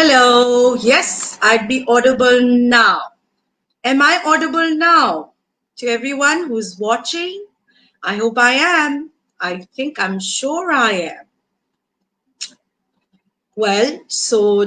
Hello. Yes, I'd be audible now. Am I audible now? To everyone who's watching, I hope I am. I'm sure I am.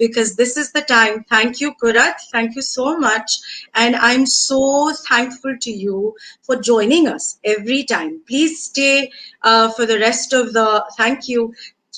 because this is the time. Thank you, Kurat. Thank you so much. And I'm so thankful to you for joining us every time. Please stay for the rest of the, thank you.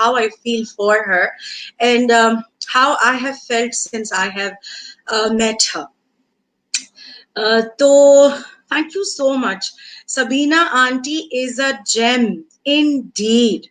how I feel for her and how I have felt since I have met her. So thank you so much. Sabina auntie is a gem indeed.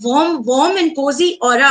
warm and cozy aura,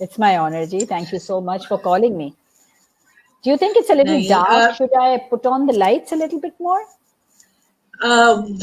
It's my honor, ji. Thank you so much for calling me. Do you think it's a little dark? Should I put on the lights a little bit more?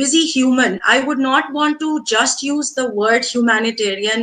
busy human. I would not want to just use the word humanitarian.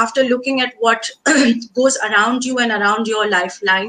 After looking at what goes around you and around your lifeline,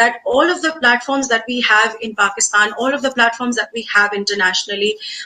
that all of the platforms that we have in Pakistan, all of the platforms that we have internationally,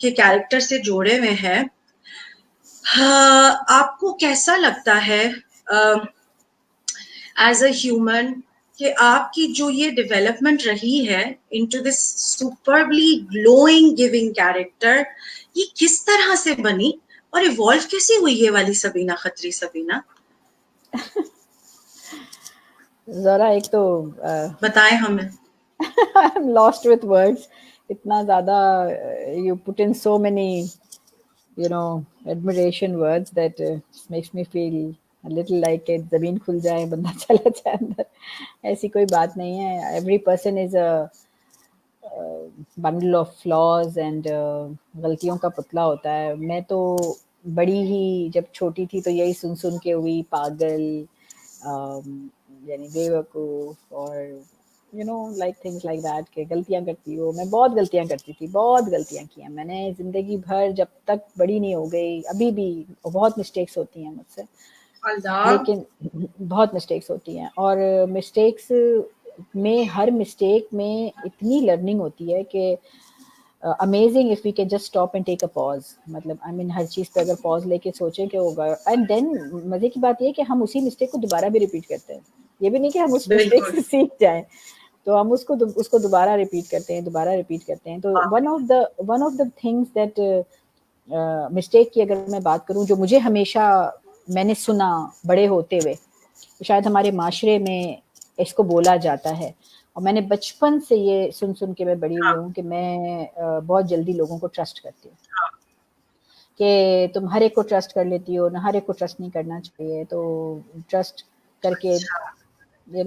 کے character سے جوڑے ہوئے ہیں. آپ کو کیسا لگتا ہے ایز اے ہیومن کہ آپ کی جو یہ ڈیولپمنٹ رہی ہے into this سپربلی glowing giving character, یہ کس طرح سے بنی اور ایوالو کیسے ہوئی یہ والی سبینہ خطری سبینہ؟ ذرا ایک تو بتائیں ہمیں. I'm lost with words. اتنا زیادہ you put in so many admiration words that makes me feel a little like it زمین کھل جائے بندہ چلا جائے اندر. ایسی کوئی بات نہیں ہے. Every person is a bundle of flaws and غلطیوں کا پتلا ہوتا ہے. میں تو بڑی ہی جب چھوٹی تھی تو یہی سن کے ہوئی پاگل، یعنی بے وقوف، اور like things like that کہ غلطیاں کرتی ہو. میں بہت غلطیاں کرتی تھی، بہت غلطیاں کی ہیں میں نے زندگی بھر جب تک بڑی نہیں ہو گئی. ابھی بھی بہت مسٹیکس ہوتی ہیں مجھ سے، لیکن بہت مسٹیکس ہوتی ہیں. اور مسٹیکس میں ہر مسٹیک میں اتنی لرننگ ہوتی ہے کہ amazing if we can just stop and take a pause. مطلب ہر چیز پہ اگر پاز لے کے سوچیں کہ ہوگا، اینڈ دین مزے کی بات یہ کہ ہم اسی مسٹیک کو دوبارہ بھی ریپیٹ کرتے ہیں. یہ بھی نہیں کہ ہم اس مسٹیک سے سیکھ جائیں، تو ہم اس کو دوبارہ ریپیٹ کرتے ہیں. تو one of the things that mistake کی اگر میں بات کروں جو مجھے ہمیشہ میں نے سنا بڑے ہوتے ہوئے، شاید ہمارے معاشرے میں اس کو بولا جاتا ہے، اور میں نے بچپن سے یہ سن کے میں بڑی ہوئی ہوں کہ میں بہت جلدی لوگوں کو ٹرسٹ کرتی ہوں کہ تم ہر ایک کو ٹرسٹ کر لیتی ہو. نہ ہر ایک کو ٹرسٹ نہیں کرنا چاہیے. تو ٹرسٹ کر کے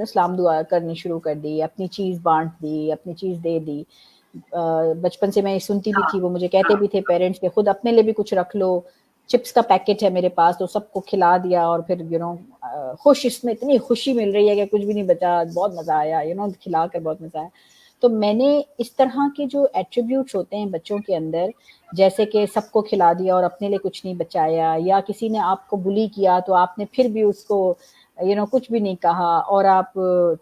سلام دعا کرنی شروع کر دی، اپنی چیز بانٹ دی، اپنی چیز دے دی. بچپن سے میں سنتی بھی تھی، وہ مجھے کہتے بھی تھے پیرنٹس کہ خود اپنے لیے بھی کچھ رکھ لو. چپس کا پیکٹ ہے میرے پاس تو سب کو کھلا دیا، اور پھر خوش، اس میں اتنی خوشی مل رہی ہے کہ کچھ بھی نہیں بچا. بہت مزہ آیا کھلا کر، بہت مزہ آیا. تو میں نے اس طرح کے جو ایٹریبیوٹس ہوتے ہیں بچوں کے اندر، جیسے کہ سب کو کھلا دیا اور اپنے لیے کچھ نہیں بچایا، یا کسی نے آپ کو بلی کیا تو آپ نے پھر بھی اس کو کچھ بھی نہیں کہا، اور آپ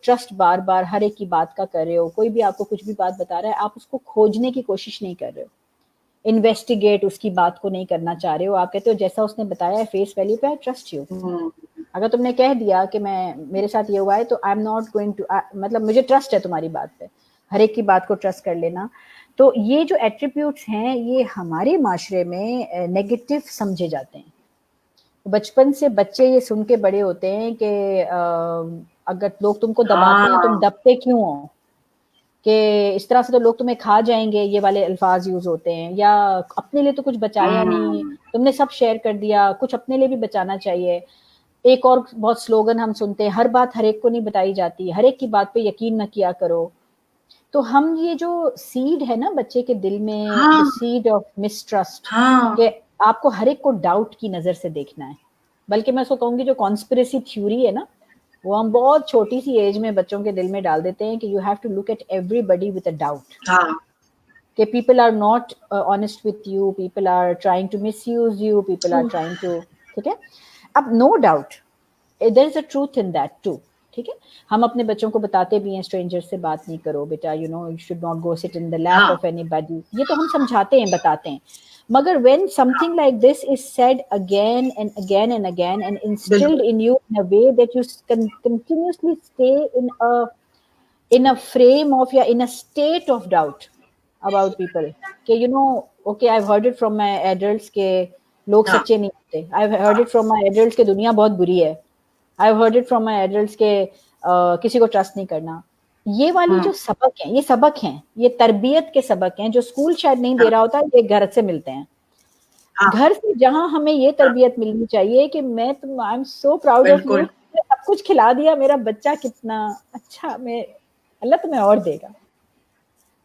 ٹرسٹ بار بار ہر ایک کی بات کا کر رہے ہو. کوئی بھی آپ کو کچھ بھی بات بتا رہا ہے، آپ اس کو کھوجنے کی کوشش نہیں کر رہے ہو، انویسٹیگیٹ اس کی بات کو نہیں کرنا چاہ رہے ہو. آپ کہتے ہو جیسا اس نے بتایا ہے فیس ویلیو پہ، ٹرسٹ یو. اگر تم نے کہہ دیا کہ میرے ساتھ یہ ہوا ہے تو I am not going to, مطلب مجھے ٹرسٹ ہے تمہاری بات پہ. ہر ایک کی بات کو ٹرسٹ کر لینا. تو یہ جو ایٹریبیوٹس ہیں یہ ہمارے معاشرے میں نیگیٹو سمجھے جاتے ہیں. بچپن سے بچے یہ سن کے بڑے ہوتے ہیں کہ اگر لوگ تم کو دباتے ہیں تم دبتے کیوں ہو، کہ اس طرح سے تو لوگ تمہیں کھا جائیں گے. یہ والے الفاظ یوز ہوتے ہیں. یا اپنے لیے تو کچھ بچایا نہیں، تم نے سب شیئر کر دیا، کچھ اپنے لیے بھی بچانا چاہیے. ایک اور بہت سلوگن ہم سنتے ہیں، ہر بات ہر ایک کو نہیں بتائی جاتی، ہر ایک کی بات پہ یقین نہ کیا کرو. تو ہم یہ جو سیڈ ہے نا بچے کے دل میں، the seed of mistrust، کہ آپ کو ہر ایک کو ڈاؤٹ کی نظر سے دیکھنا ہے. بلکہ میں اس کو کہوں گی جو کانسپریسی تھیوری ہے نا، وہ ہم بہت چھوٹی سی ایج میں بچوں کے دل میں ڈال دیتے ہیں کہ you have to look at everybody with a doubt, کہ people are not honest with you, people are trying to misuse you, people are trying to, ٹھیک ہے. اب no doubt there is a truth in that too, ٹھیک ہے. ہم اپنے بچوں کو بتاتے بھی ہیں اسٹرینجر سے بات نہیں کرو بیٹا، یو شوڈ ناٹ گو سٹ ان دی لیپ آف اینی باڈی. یہ تو ہم سمجھاتے ہیں، بتاتے ہیں. مگر when something like this is said again and again and again and instilled in you in a way that you continuously stay in a frame of, یا in a state of doubt about people, کہ okay, I've heard it from my adults کہ لوگ سچے نہیں ہوتے. I've heard it from my adults کہ دنیا بہت بری ہے. I've heard it from my adults کہ کسی کو ٹرسٹ نہیں کرنا. یہ والی جو سبق ہیں، یہ سبق ہیں، یہ تربیت کے سبق ہیں جو اسکول شاید نہیں دے رہا ہوتا، یہ گھر سے ملتے ہیں. گھر سے جہاں ہمیں یہ تربیت ملنی چاہیے کہ میں تم I am so proud of you, سب کچھ کھلا دیا، میرا بچہ کتنا اچھا، میں اللہ تمہیں اور دے گا.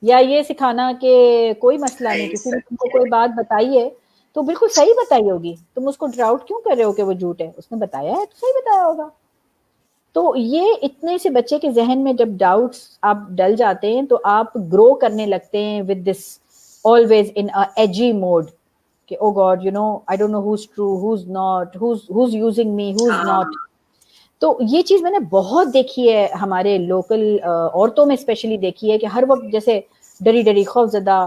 یا یہ سکھانا کہ کوئی مسئلہ نہیں، کسی نے تم کو کوئی بات بتائی ہے تو بالکل صحیح بتائی ہوگی، تم اس کو ڈراؤٹ کیوں کر رہے ہو کہ وہ جھوٹ ہے، اس نے بتایا ہے تو صحیح بتایا ہوگا. تو یہ اتنے سے بچے کے ذہن میں جب ڈاؤٹس آپ ڈل جاتے ہیں تو آپ گرو کرنے لگتے ہیں with this always in a edgy mode کہ oh God, I don't know who's true, who's not, who's using me, who's not. تو یہ چیز میں نے بہت دیکھی ہے ہمارے لوکل عورتوں میں اسپیشلی دیکھی ہے کہ ہر وقت جیسے ڈری ڈری خوف زدہ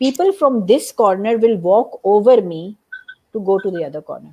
people from this corner will walk over me to go to the other corner.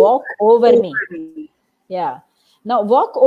walk over me. Yeah. Now walk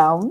down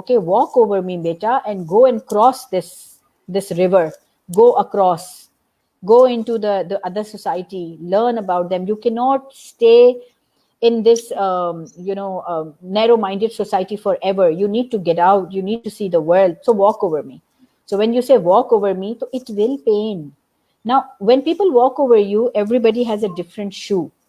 okay walk over me beta and go and cross this river, go across, go into the other society, learn about them. You cannot stay in this narrow-minded society forever. You need to get out, you need to see the world. So walk over me. So when you say walk over me, so it will pain. Now when people walk over you, everybody has a different shoe.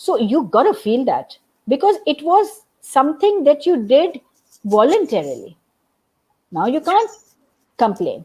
So you gotta feel that because it was something that you did voluntarily. Now you can't complain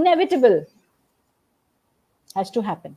inevitable, has to happen.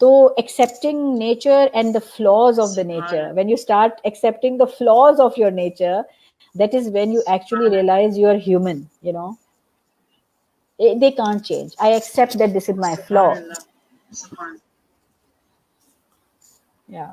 So accepting nature and the flaws of the nature, when you start accepting the flaws of your nature, that is when you actually realize you are human, you know. They can't change. I accept that this is my flaw. Yeah.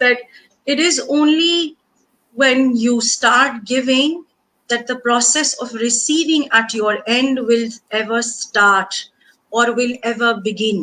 that it is only when you start giving that the process of receiving at your end will ever start or will ever begin.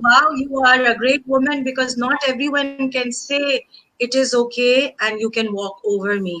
wow you are a great woman because not everyone can say it is okay and you can walk over me,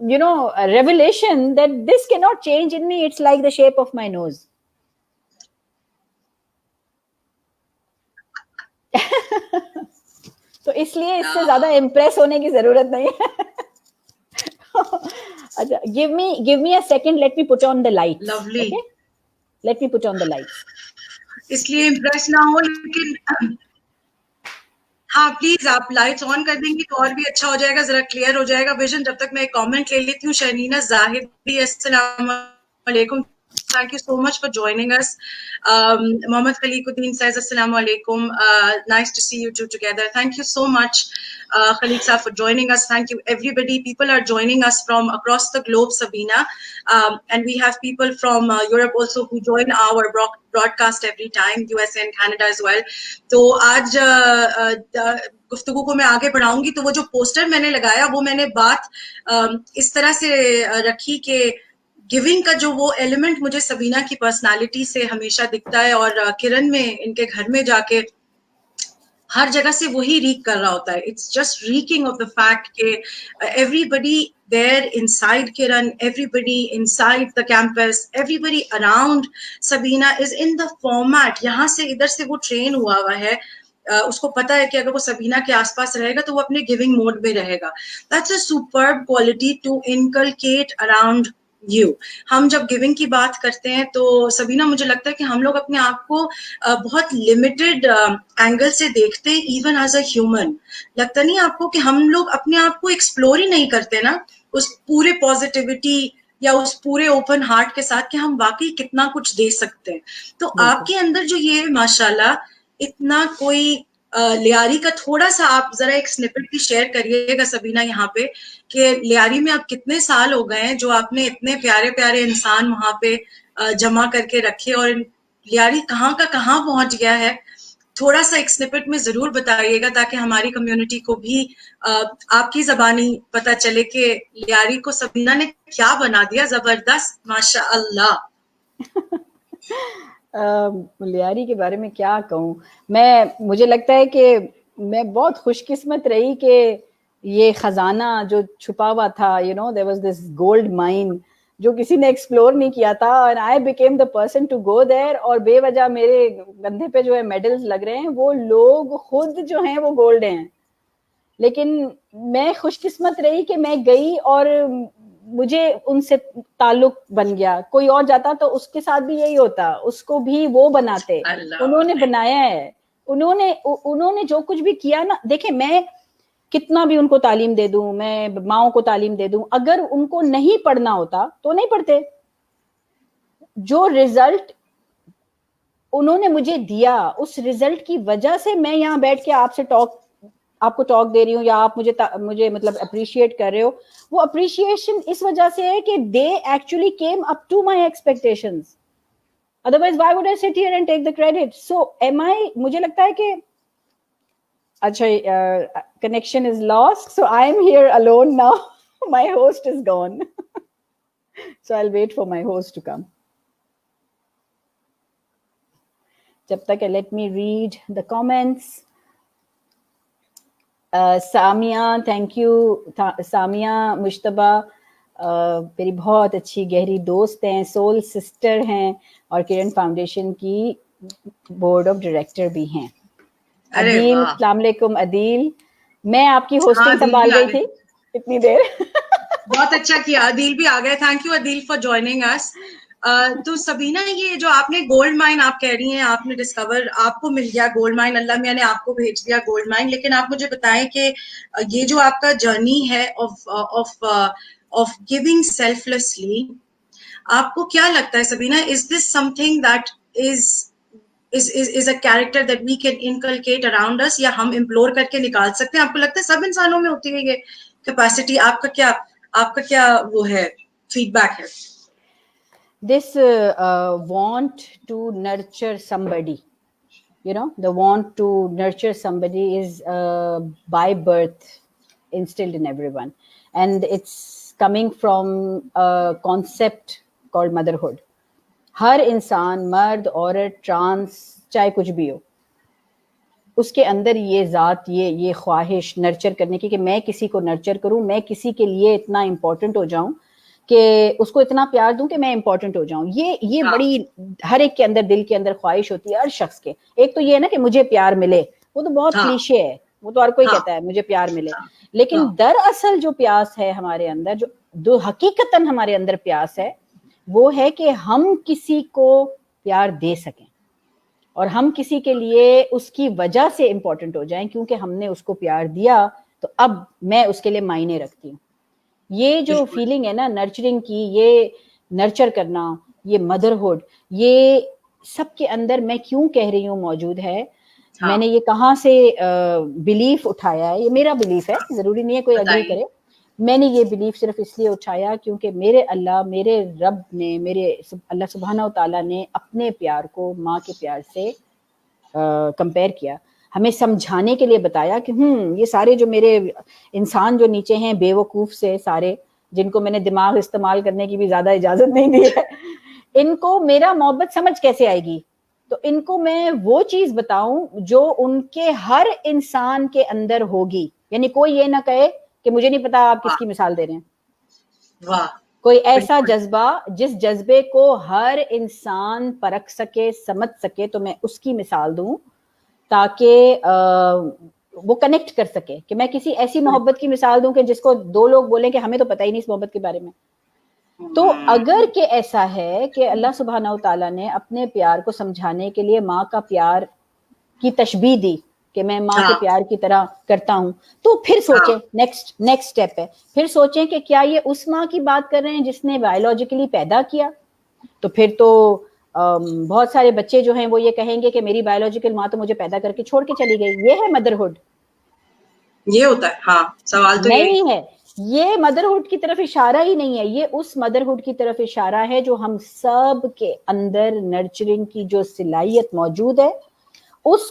revelation that this cannot change in me, it's like the shape of my nose. تو اس لیے اس سے زیادہ impress ہونے کی ضرورت نہیں ہے. اچھا, give me a second, let me put on the lights. Lovely. Okay, let me put on the lights. اس لیے امپریس نہ ہو, لیکن ہاں پلیز آپ لائٹس آن کر دیں گی تو اور بھی اچھا ہو جائے گا, ذرا کلیئر ہو جائے گا ویژن. جب تک میں ایک کامنٹ لے لیتی ہوں. شرنینا زاہدی, السلام علیکم, thank you so much for joining us. Mohammad Khaliquddin says assalamu alaikum, nice to see you two together. Thank you so much Khaliq sahab for joining us. Thank you everybody. People are joining us from across the globe, Sabina, and we have people from Europe also who join our broadcast every time, USA and Canada as well. تو آج گفتگو کو میں آگے بڑھاؤں گی. تو وہ جو پوسٹر میں نے لگایا وہ میں نے بات اس طرح سے رکھی کہ گیونگ کا جو وہ ایلیمنٹ مجھے سبینہ کی پرسنالٹی سے ہمیشہ دکھتا ہے, اور کرن میں ان کے گھر میں جا کے ہر جگہ سے وہی ریک کر رہا ہوتا ہے. It's just wrecking of the fact کہ everybody there inside Karan, everybody inside the campus, everybody around Sabina is in the format. یہاں سے ادھر سے وہ ٹرین ہوا ہے, اس کو پتا ہے کہ اگر وہ سبینہ کے آس پاس رہے گا تو وہ اپنے گیونگ موڈ میں رہے گا. That's a superb quality to inculcate around you. ہم جب گیونگ کی بات کرتے ہیں تو سبینہ مجھے لگتا ہے کہ ہم لوگ اپنے آپ کو بہت لمیٹڈ اینگل سے دیکھتے ہیں, ایون ایز اے ہیومن. لگتا نہیں آپ کو کہ ہم لوگ اپنے آپ کو ایکسپلور ہی نہیں کرتے نا اس پورے پازیٹیوٹی یا اس پورے اوپن ہارٹ کے ساتھ کہ ہم واقعی کتنا کچھ دے سکتے ہیں. تو آپ کے اندر جو یہ ماشاءاللہ اتنا کوئی لیاری کا تھوڑا سا آپ ذرا ایک سنپٹ بھی شیئر کریے گا سبینہ یہاں پہ, کہ لیاری میں آپ کتنے سال ہو گئے ہیں جو آپ نے اتنے پیارے پیارے انسان وہاں پہ جمع کر کے رکھے, اور لیاری کہاں کا کہاں پہنچ گیا ہے. تھوڑا سا ایک سنپٹ میں ضرور بتائیے گا تاکہ ہماری کمیونٹی کو بھی آپ کی زبانی پتہ چلے کہ لیاری کو سبینہ نے کیا بنا دیا. زبردست, ماشاء اللہ. لیاری کے بارے میں کیا کہوں مجھے لگتا ہے کہ میں بہت خوش قسمت رہی کہ یہ خزانہ جو چھپا ہوا تھا, there was this gold mine جو کسی نے ایکسپلور نہیں کیا تھا, and I became the person to go there. اور بے وجہ میرے کندھے پہ جو ہے میڈلز لگ رہے ہیں, وہ لوگ خود جو ہیں وہ گولڈ ہیں. لیکن میں خوش قسمت رہی کہ میں گئی اور مجھے ان سے تعلق بن گیا. کوئی اور جاتا تو اس کے ساتھ بھی یہی ہوتا, اس کو بھی وہ بناتے. انہوں نے بنایا ہے, انہوں نے جو کچھ بھی کیا نا. دیکھیں میں کتنا بھی ان کو تعلیم دے دوں, میں ماؤں کو تعلیم دے دوں, اگر ان کو نہیں پڑھنا ہوتا تو نہیں پڑھتے. جو رزلٹ انہوں نے مجھے دیا, اس رزلٹ کی وجہ سے میں یہاں بیٹھ کے آپ کو ٹاک دے رہی ہوں, یا آپ مجھے مطلب اپریشیٹ کر رہے ہو. وہ اپریشیشن اس وجہ سے ہے کہ they actually came up to my expectations. Otherwise why would I sit here and take the credit? So مجھے لگتا ہے کہ اچھا connection is lost, so I am here alone now. My host is gone. So I'll wait for my host to come. جب تک let me read the comments. Samia, thank you Samia. مشتبہ میری بہت اچھی گہری دوست ہیں, سول سسٹر ہیں, اور کرن فاؤنڈیشن کی بورڈ آف ڈائریکٹر بھی ہیں. عدیل, السلام علیکم عدیل. میں آپ کی ہوسٹنگ سنبھال رہی تھی اتنی دیر. بہت اچھا کیا, عدیل بھی آ گئے. Thank you Adeel for joining us. تو سبینہ, یہ جو آپ نے گولڈ مائن آپ کہہ رہی ہیں, آپ نے ڈسکور, آپ کو مل گیا گولڈ مائن, اللہ میاں نے آپ کو بھیج دیا گولڈ مائن. لیکن آپ مجھے بتائیں کہ یہ جو آپ کا جرنی ہے آف گیونگ سیلف لیسلی, آپ کو کیا لگتا ہے Sabina, is this something that is a character that we can inculcate around us, یا ہم امپلور کر کے نکال سکتے ہیں؟ آپ کو لگتا ہے سب انسانوں میں ہوتی ہے یہ کیپیسٹی؟ آپ کا کیا وہ ہے, فیڈ بیک ہے؟ This want to nurture somebody, the want to nurture somebody is by birth instilled in everyone, and it's coming from a concept called motherhood. ہر انسان, مرد عورت ٹرانس چاہے کچھ بھی ہو, اس کے اندر یہ ذات, یہ خواہش نرچر کرنے کی کہ میں کسی کو نرچر کروں, میں کسی کے لیے اتنا امپورٹنٹ ہو جاؤں کہ اس کو اتنا پیار دوں کہ میں امپورٹنٹ ہو جاؤں. یہ بڑی ہر ایک کے اندر, دل کے اندر خواہش ہوتی ہے ہر شخص کے. ایک تو یہ ہے نا کہ مجھے پیار ملے, وہ تو بہت کلیشے ہے, وہ تو ہر کوئی ہاں کہتا ہے مجھے پیار ملے, ہاں لیکن ہاں دراصل جو پیاس ہے ہمارے اندر, جو حقیقتاً ہمارے اندر پیاس ہے, وہ ہے کہ ہم کسی کو پیار دے سکیں اور ہم کسی کے لیے اس کی وجہ سے امپورٹنٹ ہو جائیں, کیونکہ ہم نے اس کو پیار دیا تو اب میں اس کے لیے معنی رکھتی ہوں. یہ جو بالکل فیلنگ ہے نا نرچرنگ کی, یہ نرچر کرنا, یہ مدرہڈ, یہ سب کے اندر میں کیوں کہہ رہی ہوں موجود ہے. ہاں میں نے یہ کہاں سے بلیف اٹھایا ہے, یہ میرا بلیف ہے, ضروری نہیں ہے کوئی اگری بتائیے. کرے. میں نے یہ بلیف صرف اس لیے اٹھایا کیونکہ میرے اللہ, میرے رب نے, میرے اللہ سبحانہ و تعالیٰ نے اپنے پیار کو ماں کے پیار سے کمپیئر کیا, ہمیں سمجھانے کے لیے بتایا کہ یہ سارے جو میرے انسان جو نیچے ہیں بے وقوف سے سارے, جن کو میں نے دماغ استعمال کرنے کی بھی زیادہ اجازت نہیں دی ہے, ان کو میرا محبت سمجھ کیسے آئے گی. تو ان کو میں وہ چیز بتاؤں جو ان کے ہر انسان کے اندر ہوگی. یعنی کوئی یہ نہ کہے کہ مجھے نہیں پتا آپ کس واہ کی مثال دے رہے ہیں. واہ کوئی ایسا بالکل جذبہ جس جذبے کو ہر انسان پرکھ سکے, سمجھ سکے, تو میں اس کی مثال دوں تاکہ وہ کنیکٹ کر سکے. کہ میں کسی ایسی محبت کی مثال دوں کہ جس کو دو لوگ بولیں کہ ہمیں تو پتہ ہی نہیں اس محبت کے بارے میں. تو اگر کہ ایسا ہے کہ اللہ سبحانہ و تعالیٰ نے اپنے پیار کو سمجھانے کے لیے ماں کا پیار کی تشبیہ دی کہ میں ماں کے ہاں پیار کی طرح کرتا ہوں, تو پھر ہاں سوچیں نیکسٹ اسٹیپ ہے, پھر سوچیں کہ کیا یہ اس ماں کی بات کر رہے ہیں جس نے بایولوجیکلی پیدا کیا. تو پھر تو بہت سارے بچے جو ہیں وہ یہ کہیں گے کہ میری بایولوجیکل ماں تو مجھے پیدا کر کے چھوڑ کے چلی گئی. یہ ہے مدرہڈ. یہ ہوتا ہے. ہاں سوال تو یہی نہیں ہے, یہ مدرہڈ کی طرف اشارہ ہی نہیں ہے, یہ اس مدرہڈ کی طرف اشارہ ہے جو ہم سب کے اندر نرچرنگ کی جو صلاحیت موجود ہے, اس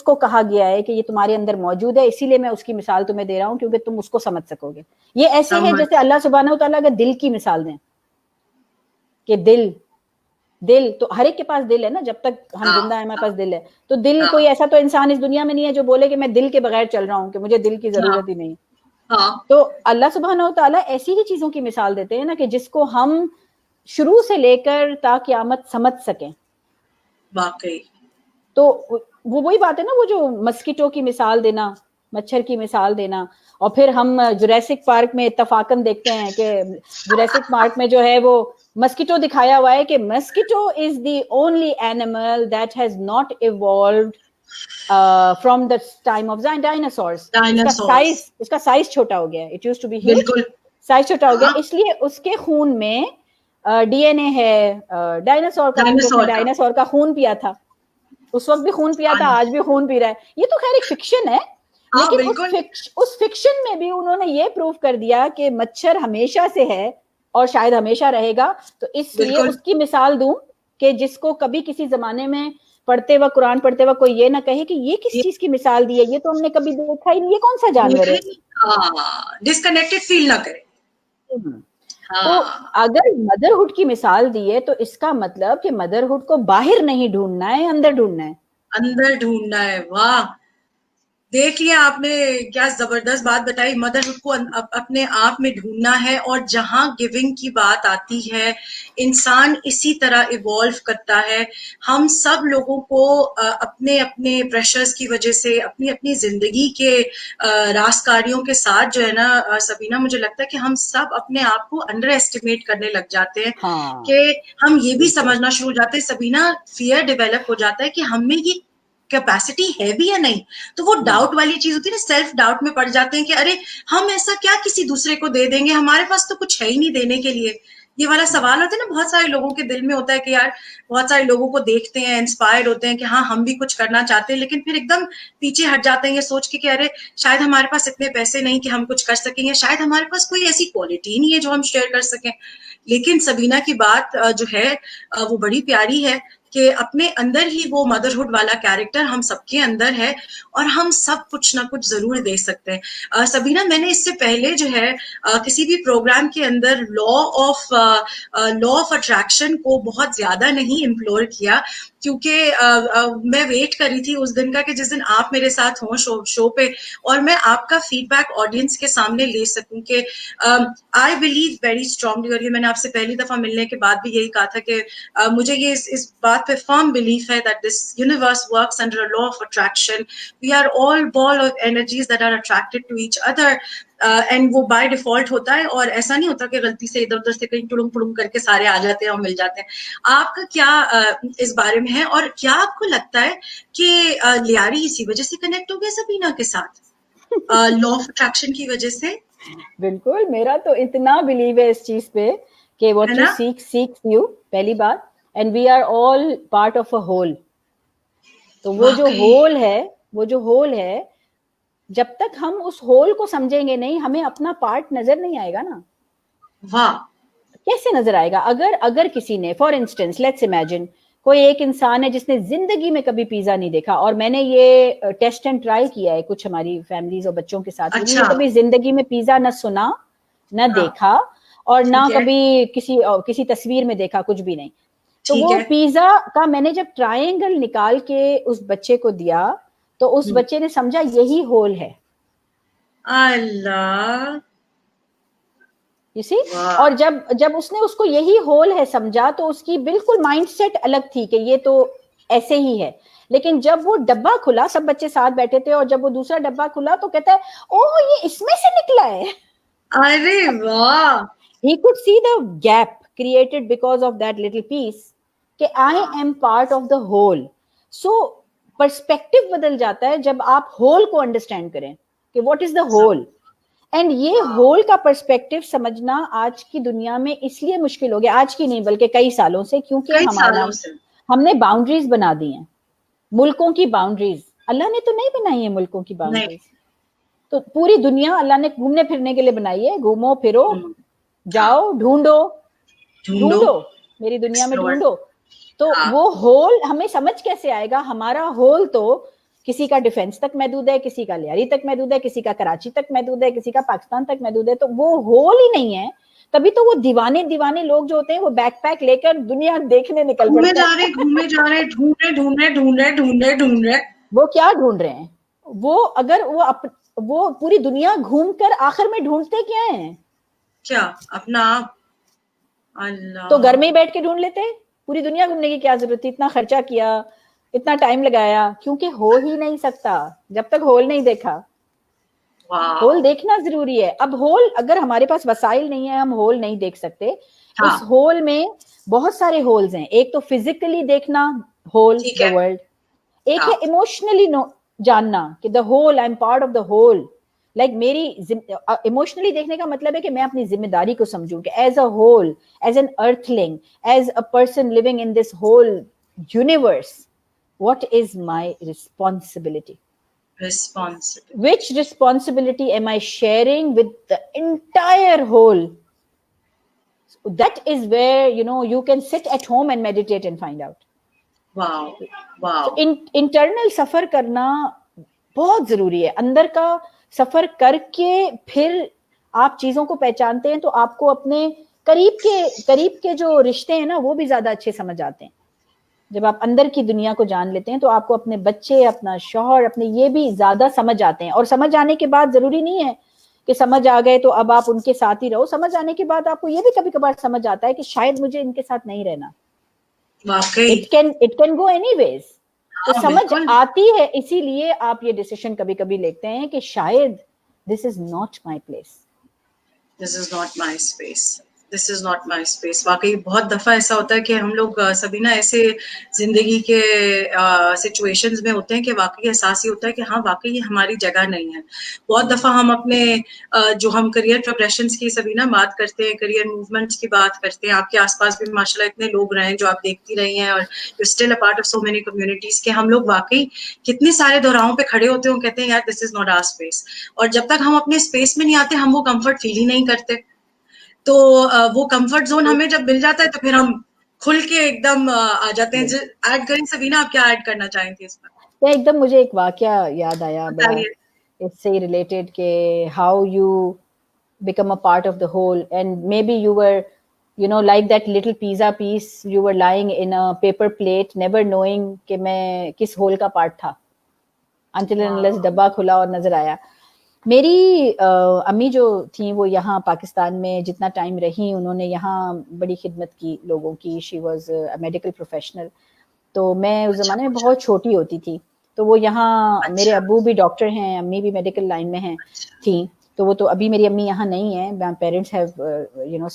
کو کہا گیا ہے کہ یہ تمہارے اندر موجود ہے. اسی لیے میں اس کی مثال تمہیں دے رہا ہوں کیونکہ تم اس کو سمجھ سکو گے. یہ ایسے ہے سمجھ جیسے اللہ سبحانہ و تعالیٰ کا دل کی مثال دیں کہ دل تو ہر ایک کے پاس دل ہے نا, جب تک ہم ہاں زندہ ہیں ہمارے ہاں پاس دل ہے. تو دل, ہاں کوئی ایسا تو انسان اس دنیا میں نہیں ہے جو بولے کہ میں دل کے بغیر چل رہا ہوں, کہ مجھے دل کی ہاں ضرورت ہی نہیں. ہاں تو اللہ سبحانہ و تعالیٰ ایسی ہی چیزوں کی مثال دیتے ہیں نا کہ جس کو ہم شروع سے لے کر تا قیامت سمجھ سکیں. واقعی تو وہ وہی بات ہے نا, وہ جو مسکیٹو کی مثال دینا, مچھر کی مثال دینا. اور پھر ہم جوریسک پارک میں اتفاقاً دیکھتے ہیں کہ جوریسک پارک میں جو ہے وہ مسکیٹو دکھایا ہوا ہے کہ mosquito is the only animal that has not evolved from the time of dinosaurs. Dinosaurs اس کا سائز چھوٹا ہو گیا, it used to be huge, بالکل سائز چھوٹا ہو گیا, ہاں اس لیے اس کے خون میں ڈی این اے ہے ڈائناسور کا, کیونکہ اس نے ڈائناسور کا. ڈائناسور کا خون پیا تھا. اس وقت بھی خون پیا تھا, آج بھی خون پی رہا ہے. یہ تو خیر ایک فکشن ہے, ہاں لیکن بالکل اس فکشن میں بھی انہوں نے یہ پروف کر دیا کہ مچھر ہمیشہ سے ہے اور شاید ہمیشہ رہے گا. تو اس لیے بالکل اس کی مثال دوں کہ جس کو کبھی کسی زمانے میں پڑھتے وقت, قرآن پڑھتے وقت کوئی یہ نہ کہے کہ یہ کس چیز کی مثال دی ہے, یہ تو ہم نے کبھی دیکھا ہی نہیں, یہ کون سا جانور ہے. ہاں ڈسکنیکٹڈ فیل نہ کرے. تو ہاں اگر مدرہڈ کی مثال دی ہے تو اس کا مطلب کہ مدرہڈ کو باہر نہیں ڈھونڈنا ہے, اندر ڈھونڈنا ہے. اندر ڈھونڈنا ہے. واہ دیکھ لیا آپ نے کیا زبردست بات بتائی. مدرہڈ کو اپنے آپ میں ڈھونڈنا ہے, اور جہاں گیونگ کی بات آتی ہے انسان اسی طرح ایوالو کرتا ہے. ہم سب لوگوں کو اپنے اپنے پریشرز کی وجہ سے, اپنی اپنی زندگی کے رازکاریوں کے ساتھ جو ہے نا سبینہ, مجھے لگتا ہے کہ ہم سب اپنے آپ کو انڈر ایسٹیمیٹ کرنے لگ جاتے ہیں. ہاں کہ ہم یہ بھی بالکل سمجھنا شروع ہو جاتے ہیں سبینہ, فیئر ڈیولپ ہو جاتا ہے کہ ہم میں یہ کیپیسٹی ہے بھی یا نہیں. تو وہ ڈاؤٹ والی چیز ہوتی ہے نا, سیلف ڈاؤٹ میں پڑ جاتے ہیں کہ ارے ہم ایسا کیا کسی دوسرے کو دے دیں گے, ہمارے پاس تو کچھ ہے ہی نہیں دینے کے لیے. یہ والا سوال ہوتا ہے نا, بہت سارے لوگوں کے دل میں ہوتا ہے کہ یار بہت سارے لوگوں کو دیکھتے ہیں, انسپائرڈ ہوتے ہیں کہ ہاں ہم بھی کچھ کرنا چاہتے ہیں, لیکن پھر ایک دم پیچھے ہٹ جاتے ہیں یہ سوچ کے کہ ارے شاید ہمارے پاس اتنے پیسے نہیں کہ ہم کچھ کر سکیں گے, شاید ہمارے پاس کوئی ایسی کوالٹی نہیں ہے جو ہم شیئر کر سکیں. لیکن سبینہ کی بات جو ہے وہ بڑی پیاری ہے کہ اپنے اندر ہی وہ مدرہڈ والا کیریکٹر ہم سب کے اندر ہے, اور ہم سب کچھ نہ کچھ ضرور دے سکتے ہیں. سبینہ میں نے اس سے پہلے جو ہے کسی بھی پروگرام کے اندر لا آف اٹریکشن کو بہت زیادہ نہیں امپلور کیا, کیونکہ میں ویٹ کر رہی تھی اس دن کا کہ جس دن آپ میرے ساتھ ہوں شو پہ, اور میں آپ کا فیڈ بیک آڈینس کے سامنے لے سکوں. کہ آئی بلیو ویری اسٹرانگلی, اور یہ میں نے آپ سے پہلی دفعہ ملنے کے بعد بھی یہی کہا تھا کہ مجھے یہ اس بات آپ پہ firm belief ہے that this universe works under a law of attraction. We are all ball of energies that are attracted to each other. And وہ بائی ڈیفالٹ ہوتا ہے, اور ایسا نہیں ہوتا کہ غلطی سے ادھر ادھر سے کہیں ٹڑنگ پڑنگ کر کے سارے آ جاتے ہیں اور مل جاتے ہیں. آپ کا کیا اس بارے میں ہے, اور کیا آپ کو لگتا ہے کہ لیاری اسی وجہ سے کنیکٹ ہو گیا سبینہ کے ساتھ, لا آف اٹریکشن کی وجہ سے؟ بالکل, میرا تو اتنا بلیو ہے اس چیز پہ کہ what you seek seeks you, پہلی بات, and we are all part of a whole. تو وہ جو ہول ہے جب تک ہم اس ہول کو سمجھیں گے نہیں, ہمیں اپنا پارٹ نظر نہیں آئے گا نا. واہ, کیسے نظر آئے گا؟ اگر کسی نے, فار انسٹنس لیٹس امیجن, کوئی ایک انسان ہے جس نے زندگی میں کبھی پیزا نہیں دیکھا, اور میں نے یہ ٹیسٹ اینڈ ٹرائی کیا ہے کچھ ہماری فیملیز اور بچوں کے ساتھ, انہوں نے کبھی زندگی میں پیزا نہ سنا نہ دیکھا اور نہ کبھی کسی تصویر میں دیکھا, کچھ بھی نہیں. تو وہ پیزا کا میں نے جب ٹرائنگل نکال کے اس بچے کو دیا تو اس بچے نے سمجھا یہی ہول ہے. اللہ, you see? اور جب اس نے اس کو یہی ہول ہے سمجھا تو اس کی بالکل مائنڈ سیٹ الگ تھی کہ یہ تو ایسے ہی ہے. لیکن جب وہ ڈبہ کھلا, سب بچے ساتھ بیٹھے تھے, اور جب وہ دوسرا ڈبہ کھلا تو کہتا ہے اوہ یہ اس میں سے نکلا ہے. ارے واہ, he could see the gap created because of that little piece کہ I am part of the whole. So perspective بدل جاتا ہے جب آپ ہول کو انڈرسٹینڈ کریں کہ what is the whole. And یہ ہول کا پرسپیکٹو سمجھنا آج کی دنیا میں اس لیے مشکل ہو گیا, آج کی نہیں بلکہ کئی سالوں سے, کیونکہ ہم نے باؤنڈریز بنا دی ہیں, ملکوں کی باؤنڈریز. اللہ نے تو نہیں بنائی ہے ملکوں کی باؤنڈریز, تو پوری دنیا اللہ نے گھومنے پھرنے کے لیے بنائی ہے. گھومو پھرو, جاؤ, ڈھونڈو میری دنیا میں ڈھونڈو. تو وہ ہول ہمیں سمجھ کیسے آئے گا؟ ہمارا ہول تو کسی کا ڈیفینس تک محدود ہے, کسی کا لیاری تک محدود ہے, کسی کا کراچی تک محدود ہے, کسی کا پاکستان تک محدود ہے. تو وہ ہول ہی نہیں ہے. تبھی تو وہ دیوانے لوگ جو ہوتے ہیں وہ بیک پیک لے کر دنیا دیکھنے نکل پڑتے ہیں, گھومے جا رہے ڈھونڈ رہے. وہ کیا ڈھونڈ رہے ہیں؟ وہ اگر وہ پوری دنیا گھوم کر آخر میں ڈھونڈتے کیا ہیں؟ کیا اپنا آپ. اللہ, تو گھر میں ہی بیٹھ کے ڈھونڈ لیتے. پوری دنیا گھومنے کی کیا ضرورت تھی؟ اتنا خرچہ کیا, اتنا ٹائم لگایا, کیونکہ ہو ہی نہیں سکتا جب تک ہول نہیں دیکھا. ہول دیکھنا ضروری ہے. اب ہول, اگر ہمارے پاس وسائل نہیں ہے, ہم ہول نہیں دیکھ سکتے. اس ہول میں بہت سارے ہولز ہیں. ایک تو فزیکلی دیکھنا ہول, دا ورلڈ. ایک ہے ایموشنلی جاننا کہ the whole, I am part of the whole. Like میری ایموشنلی دیکھنے کا مطلب ہے کہ میں اپنی ذمہ داری کو سمجھوں کہ as a whole, as an earthling, as a person living in this whole universe, what is my responsibility? Which responsibility am I sharing with the entire whole? So that is where, you can sit at home and meditate and find out. Wow. So internal سفر کرنا بہت ضروری ہے. اندر کا سفر کر کے پھر آپ چیزوں کو پہچانتے ہیں تو آپ کو اپنے قریب کے جو رشتے ہیں نا وہ بھی زیادہ اچھے سمجھ آتے ہیں. جب آپ اندر کی دنیا کو جان لیتے ہیں تو آپ کو اپنے بچے, اپنا شوہر, اپنے یہ بھی زیادہ سمجھ آتے ہیں. اور سمجھ آنے کے بعد ضروری نہیں ہے کہ سمجھ آ گئے تو اب آپ ان کے ساتھ ہی رہو. سمجھ آنے کے بعد آپ کو یہ بھی کبھی کبھار سمجھ آتا ہے کہ شاید مجھے ان کے ساتھ نہیں رہنا. It can go anyways. تو سمجھ آتی ہے, اسی لیے آپ یہ ڈیسیشن کبھی کبھی لیتے ہیں کہ شاید this is not my place. This is not my space. This is not my space. واقعی بہت دفعہ ایسا ہوتا ہے کہ ہم لوگ سبھی نا ایسے زندگی کے سچویشنز میں ہوتے ہیں کہ واقعی احساس ہی ہوتا ہے کہ ہاں واقعی یہ ہماری جگہ نہیں ہے. بہت دفعہ ہم اپنے جو ہم کریئر پروگریشنز کی سبھی نا بات کرتے ہیں, کریئر موومنٹس کی بات کرتے ہیں. آپ کے آس پاس بھی ماشاء اللہ اتنے لوگ رہے ہیں جو آپ دیکھتی رہی ہیں, اور you still a part of so many communities کہ ہم لوگ واقعی کتنے سارے دوراہوں پہ کھڑے ہوتے ہیں, کہتے ہیں یار دس از ناٹ آور اسپیس. اور جب تک ہم اپنے اسپیس میں نہیں آتے ہم وہ کمفرٹ فیل ہی نہیں کرتے. تو وہ کمفرٹ زون ہمیں جب مل جاتا ہے تو پھر ہم کھل کے ایک دم آ جاتے ہیں. ایڈ کریں سبینہ, آپ کیا ایڈ کرنا چاہیں گے اس پر؟ ایک دم مجھے ایک واقعہ یاد آیا بڑا, اس سے ریلیٹڈ کہ how you become a part of the whole. And maybe you were like that little pizza piece, you were lying in a paper plate, never knowing کہ میں کس ہول کا پارٹ تھا, until and unless ڈبہ کھلا اور نظر آیا. میری امی جو تھیں وہ یہاں پاکستان میں جتنا ٹائم رہی انہوں نے یہاں بڑی خدمت کی لوگوں کی. She was a medical professional. تو میں اس زمانے میں بہت چھوٹی ہوتی تھی. تو وہ یہاں میرے ابو بھی ڈاکٹر ہیں, امی بھی میڈیکل لائن میں ہیں تھیں, تو وہ تو ابھی میری امی یہاں نہیں ہیں, my parents have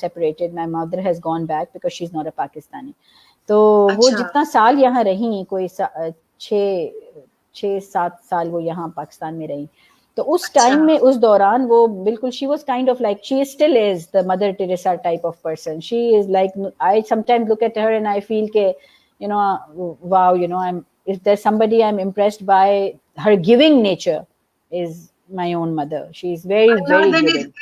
separated, my mother has gone back because she's not a Pakistani. تو وہ جتنا سال یہاں رہیں, کوئی 6-7 سال وہ یہاں پاکستان میں رہیں, تو اس ٹائم میں اس دوران وہ بالکل she was kind of like, she still is the Mother Teresa type of person. She is like, I sometimes look at her and I feel کہ wow, if there's somebody I'm impressed by her giving nature is my own mother. She's very, very giving.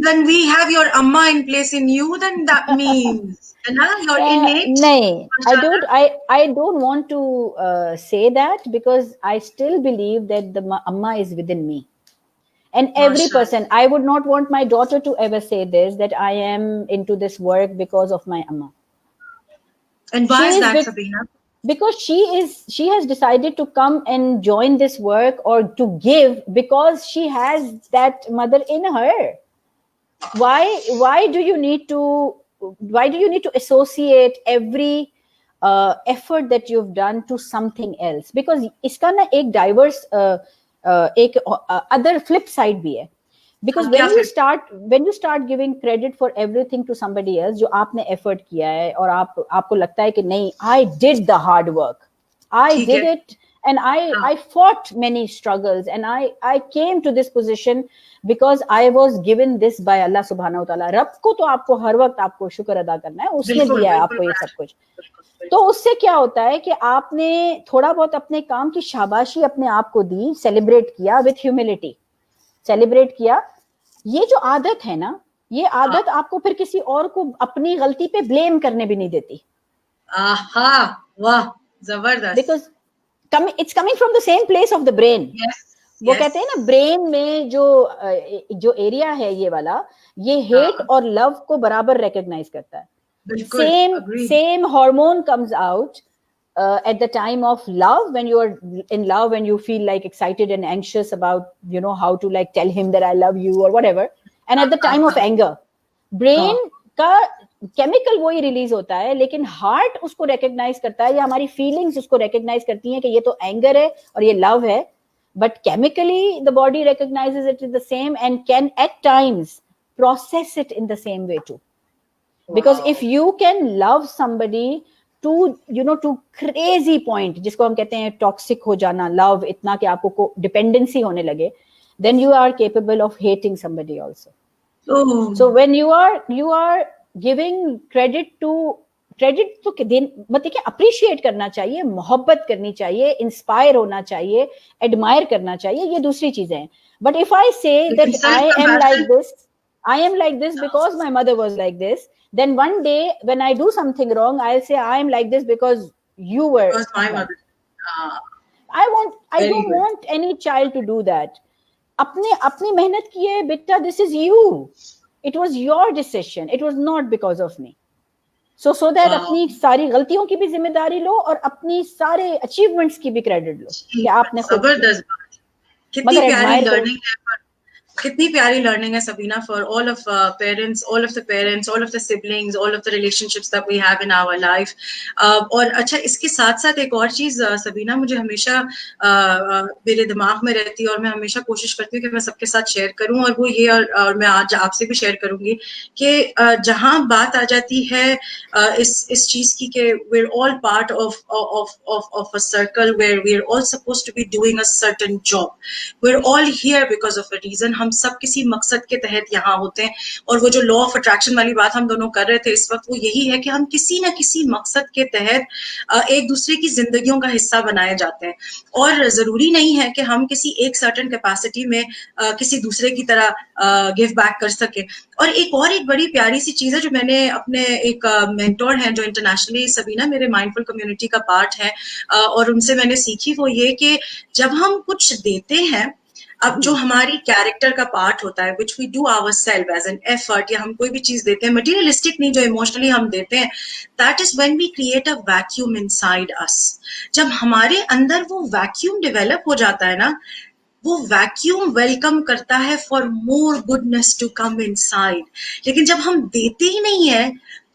Then we have your amma in place in you, then that means you're innate. No, I don't want to say that, because I still believe that the amma is within me. And every person, I would not want my daughter to ever say this, that I am into this work because of my amma. And why is that, Sabina? Because she has decided to come and join this work or to give because she has that mother in her. Why do you need to associate every effort that you've done to something else? Because iska na ek diverse ek other flip side bhi hai. Because when you start giving credit for everything to somebody else, جو آپ نے effort کیا ہے اور آپ کو لگتا ہے کہ نہیں, I did the hard work, I did it, and I fought many struggles, and I came to this position because I was given this by Allah subhanahu wa ta'ala. رب کو تو آپ کو ہر وقت آپ کو شکر ادا کرنا ہے, اس نے دیا ہے آپ کو یہ سب کچھ. تو اس سے کیا ہوتا ہے کہ آپ نے تھوڑا بہت اپنے کام کی شاباشی اپنے آپ کو دی, سیلیبریٹ کیا with humility, سیلیبریٹ کیا. یہ جو عادت ہے نا, یہ عادت آپ کو پھر کسی اور کو اپنی غلطی پہ بلیم کرنے بھی نہیں دیتی. واہ زبردست. Because it's coming from the same place of the brain. وہ کہتے ہیں نا, برین میں جو ایریا ہے یہ والا, یہ ہیٹ اور لو کو برابر ریکگنائز کرتا ہے. Same hormone comes out at the time of love, when you are in love and you feel like excited and anxious about how to like tell him that I love you or whatever, and at the time of anger, brain کا chemical وہی release ہوتا ہے, لیکن heart اس کو recognize کرتا ہے, یا ہماری feelings اس کو recognize کرتی ہیں کہ یہ تو anger ہے اور یہ love ہے, but chemically the body recognizes it as the same and can at times process it in the same way too. Because if you can love somebody to crazy point, جس کو ہم کہتے ہیں toxic ہو جانا, لو اتنا کہ آپ کو ڈیپینڈنسی ہونے لگے, then you are capable of hating somebody also. So when you are giving credit تو مطلب کہ اپریشیٹ کرنا چاہیے, محبت کرنی چاہیے, انسپائر ہونا چاہیے, ایڈمائر کرنا چاہیے, یہ دوسری چیزیں ہیں. But if I say that I am like this because my mother was like this, then one day when I do something wrong, I'll say I am like this because you were. Because my mother. I don't want any child to do that. اپنی محنت کی ہے بیٹا, this is you, it was your decision, it was not because of me. So that اپنی ساری غلطیوں کی بھی ذمہ داری لو اور اپنی سارے اچیومنٹس کی بھی کریڈٹ لو کہ آپ نے خود. کتنی پیاری لرننگ ہے, کتنی پیاری لرننگ ہے سبینہ, for all of parents, all of the siblings, all of the relationships that we have in our life. اور اچھا, اس کے ساتھ ساتھ ایک اور چیز سبینہ مجھے ہمیشہ میرے دماغ میں رہتی ہے اور میں ہمیشہ کوشش کرتی ہوں کہ میں سب کے ساتھ شیئر کروں, اور وہ یہ, اور میں آج آپ سے بھی شیئر کروں گی کہ جہاں بات آ جاتی ہے اس چیز کی کہ we're all part of a circle where we're all supposed to be doing a certain job. We're all here because of a reason. ہم سب کسی مقصد کے تحت یہاں ہوتے ہیں, اور وہ جو لا آف اٹریکشن والی بات ہم دونوں کر رہے تھے اس وقت, وہ یہی ہے کہ ہم کسی نہ کسی مقصد کے تحت ایک دوسرے کی زندگیوں کا حصہ بنائے جاتے ہیں, اور ضروری نہیں ہے کہ ہم کسی ایک سرٹن کیپیسٹی میں کسی دوسرے کی طرح گیو بیک کر سکیں. اور ایک بڑی پیاری سی چیز ہے جو میں نے اپنے ایک مینٹور ہیں جو انٹرنیشنلی سبینہ میرے مائنڈفل کمیونٹی کا پارٹ ہے, اور ان سے میں نے سیکھی, وہ یہ کہ جب ہم کچھ دیتے ہیں, اب جو ہماری کیریکٹر کا پارٹ ہوتا ہے which we do ourselves as an effort, یا ہم کوئی بھی چیز دیتے ہیں مٹیریلسٹک نہیں, جو ایموشنلی ہم دیتے ہیں, that is when we create a vacuum inside us. جب ہمارے اندر وہ ویکیوم ڈیولپ ہو جاتا ہے نا, وہ ویکیوم ویلکم کرتا ہے for more goodness to come inside. لیکن جب ہم دیتے ہی نہیں ہیں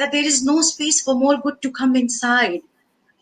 that there is no space for more good to come inside.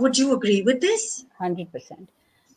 would you agree with this? 100%,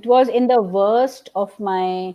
It was in the worst of my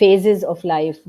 phases of life,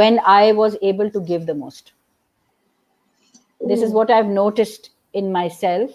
when I was able to give the most. This is Oh, what I've noticed in myself.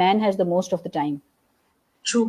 man has the most of the time. true.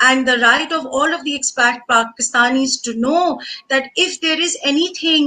and the right of all of the expat Pakistanis to know that if there is anything,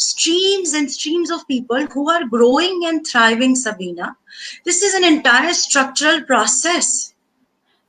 streams and streams of people who are growing and thriving, Sabina. This is an entire structural process.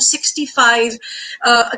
65,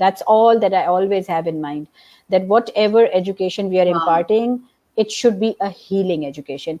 That's all that I always have in mind, that whatever education we are imparting, it should be a healing education.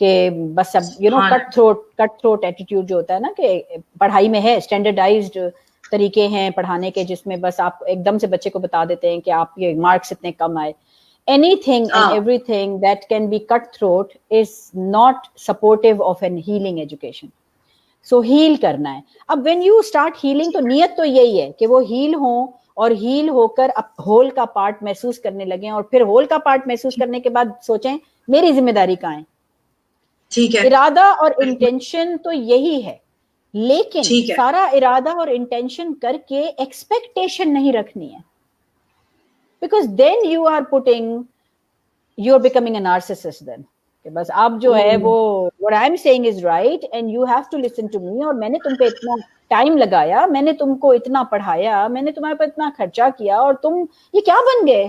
کہ بس اب cut throat attitude جو ہوتا ہے نا کہ پڑھائی میں ہے اسٹینڈرڈائزڈ طریقے ہیں پڑھانے کے جس میں بس آپ ایک دم سے بچے کو بتا دیتے ہیں کہ آپ یہ مارکس اتنے کم آئے. Anything and everything that can be cutthroat is not supportive of an healing education. So heal کرنا ہے. اب when you start healing تو نیت تو یہی ہے کہ وہ heal ہوں اور heal ہو کر ہول کا پارٹ محسوس کرنے لگیں اور پھر ہول کا پارٹ محسوس کرنے کے بعد سوچیں میری ذمہ داری کہاں ہے. ٹھیک ہے, ارادہ اور انٹینشن تو یہی ہے, لیکن سارا ارادہ اور انٹینشن کر کے ایکسپیکٹیشن نہیں رکھنی ہے. Because then you are becoming a narcissist then. کہ بس آپ جو ہے وہ what I'm saying is right and you have to listen to me, اور میں نے تم پہ اتنا ٹائم لگایا, میں نے تم کو اتنا پڑھایا, میں نے تمہارے پہ اتنا خرچہ کیا اور تم یہ کیا بن گئے.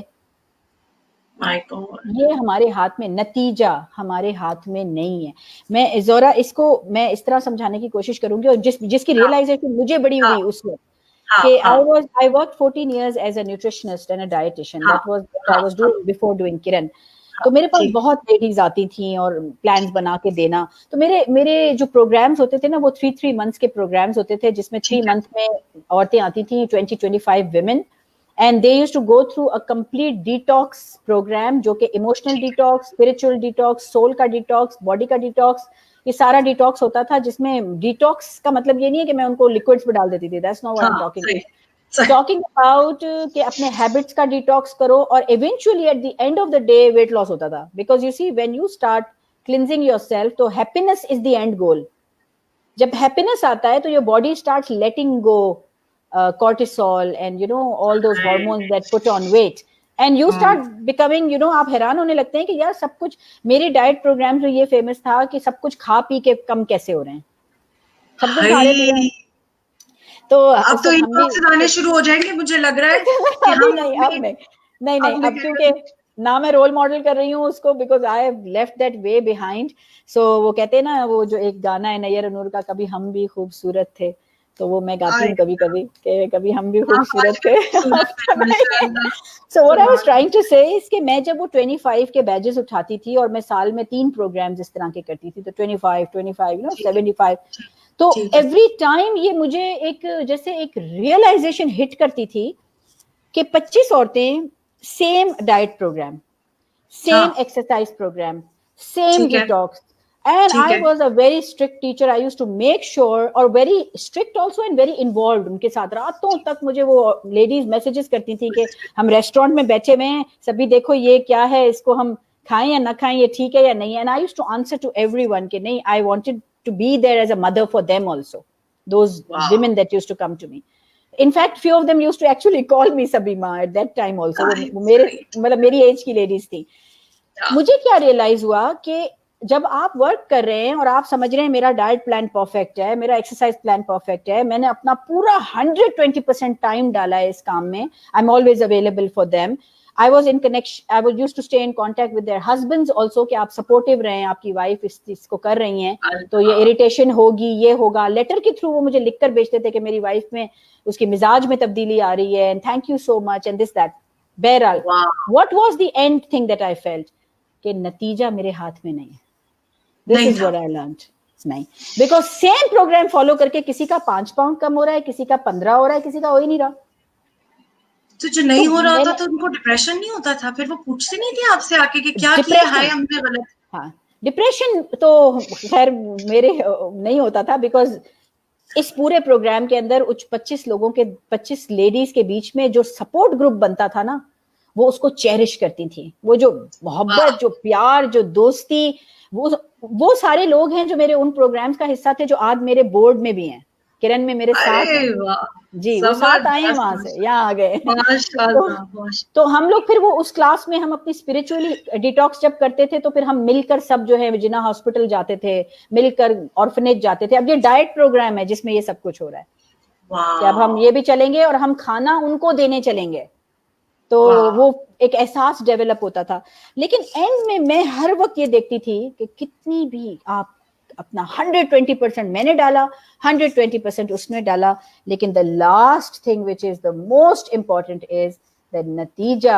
یہ ہمارے ہاتھ میں, نتیجہ ہمارے ہاتھ میں نہیں ہے. میں زورا اس کو میں اس طرح سمجھانے کی کوشش کروں گی, اور جس کی ریئلائزیشن مجھے بڑی ہوئی اس وقت کہ I worked 14 years as a nutritionist and a dietitian. That was what I was doing before doing Kiran. تو میرے پاس بہت لیڈیز آتی تھیں اور پلانز بنا کے دینا. تو میرے جو پروگرامز ہوتے تھے نا وہ 3 months کے پروگرامز ہوتے تھے جس میں 3 months میں عورتیں آتی تھیں 20-25 women and they used to go through a complete detox program جو کہ emotional detox, spiritual detox, soul کا detox, body کا detox, یہ سارا ڈیٹاکس ہوتا تھا. جس میں ڈیٹاکس کا مطلب یہ نہیں ہے کہ میں ان کو لکوڈس پہ ڈال دیتی تھی, that's not what I am talking about کہ اپنے ہیبٹس کا ڈیٹاکس کرو اور eventually at the end of the day weight loss ہوتا تھا. Because you see when you start cleansing yourself تو happiness is the end goal. جب happiness آتا ہے تو your body start letting go cortisol and all those hormones that put on weight and you start becoming آپ حیران ہونے لگتے ہیں کہ یار سب کچھ میری ڈائٹ پروگرام جو یہ فیمس تھا کہ سب کچھ کھا پی کے کم کیسے ہو رہے ہیں, سب کچھ کھا رہے پی رہے ہیں. تو اب تو انباکس آنے شروع ہو جائیں گے مجھے لگ رہا ہے. نہیں اب کیونکہ نہ میں رول ماڈل کر رہی ہوں اس کو because I have left that way behind. So وہ کہتے ہیں نا وہ جو ایک گانا ہے نیّر نور کا, کبھی ہم بھی خوبصورت تھے, تو وہ میں گاتی ہوں کبھی کبھی کہ کبھی ہم بھی خوبصورت تھے. So what I was trying to say is کہ میں جب وہ 25 کے بیجز اٹھاتی تھی اور میں سال میں 3 پروگرامز اس طرح کے کرتی تھی, تو 25 75, تو ایوری ٹائم یہ مجھے ایک جیسے ایک ریئلائزیشن ہٹ کرتی تھی کہ 25 عورتیں same diet programme, same exercise programme, same detox. And I was a very strict teacher. I used to make sure, اور very strict also and very involved ان کے ساتھ. راتوں تک مجھے وہ لیڈیز میسیجز کرتی تھی کہ ہم ریسٹورینٹ میں بیٹھے ہوئے ہیں, سبھی دیکھو یہ کیا ہے, اس کو ہم کھائیں یا نہ کھائیں, یہ ٹھیک ہے یا نہیں ہے. And I used to answer to everyone کہ نہیں, I wanted to be there as a mother for them also, those women that used to come to me. In fact, few of them used to actually call me Sabima at that time also. مطلب میری age کی ladies تھی. مجھے کیا realise ہوا کہ جب آپ ورک کر رہے ہیں اور آپ سمجھ رہے ہیں میرا ڈائٹ پلان پرفیکٹ ہے, میرا ایکسرسائز پلان پرفیکٹ ہے, میں نے اپنا پورا 120% ٹائم ڈالا ہے اس کام میں, I am always available for them. I was in connection, I was used to stay in contact with their husbands also کہ آپ سپورٹیو رہیں, آپ کی وائف اس کو کر رہی ہیں تو یہ اریٹیشن ہوگی, یہ ہوگا. لیٹر کے تھرو وہ مجھے لکھ کر بھیجتے تھے کہ میری وائف میں اس کی مزاج میں تبدیلی آ رہی ہے, and thank you so much and this that. بہرحال what was the end thing that I felt کہ نتیجہ میرے ہاتھ میں نہیں ہے. This is what I learned. نہیں, بیکاز سیم پروگرام فالو کر کے کسی کا 5 پاؤنڈ کم ہو رہا ہے, کسی کا 15 ہو رہا ہے, کسی کا ہو ہی نہیں رہا. تو جو نہیں ہو رہا تھا تو ان کو ڈپریشن نہیں ہوتا تھا, پھر وہ پوچھتے نہیں تھے آپ سے آ کے کہ کیا کیا ہے ہم نے غلط. ہاں, ڈپریشن تو خیر میرے نہیں ہوتا تھا, بیکاز اس پورے پروگرام کے اندر 25 لوگوں کے 25 لیڈیز کے بیچ میں جو سپورٹ گروپ بنتا تھا نا, وہ اس کو چیرش کرتی تھی. وہ جو محبت, جو پیار, جو دوستی, وہ سارے لوگ ہیں جو میرے ان پروگرامز کا حصہ تھے, جو آج میرے بورڈ میں بھی ہیں. کرن میں میرے ساتھ ہیں جی, وہ ساتھ آئے ہیں وہاں سے, یہاں آ گئے. تو ہم لوگ پھر وہ اس کلاس میں ہم اپنی اسپرچولی ڈیٹاکس جب کرتے تھے تو پھر ہم مل کر سب جو ہے جنا ہاسپٹل جاتے تھے, مل کر آرفنیج جاتے تھے. اب یہ ڈائٹ پروگرام ہے جس میں یہ سب کچھ ہو رہا ہے کہ اب ہم یہ بھی چلیں گے اور ہم کھانا ان کو دینے چلیں گے. تو وہ ایک احساس ڈیولپ ہوتا تھا. لیکن اینڈ میں ہر وقت یہ دیکھتی تھی کہ کتنی بھی آپ اپنا 120% میں نے ڈالا, 120% اس نے ڈالا, لیکن the last thing which is the most important is the نتیجہ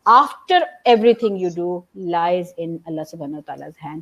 after everything you do lies in Allah subhanahu wa ta'ala's hand.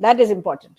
That is important.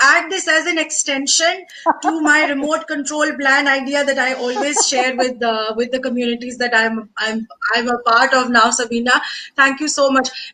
add this as an extension to my remote control plan idea that I always share with the communities that I'm a part of now. Sabina, thank you so much.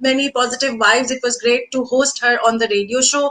many positive vibes. It was great to host her on the radio show.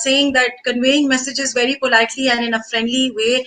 saying that conveying messages very politely and in a friendly way.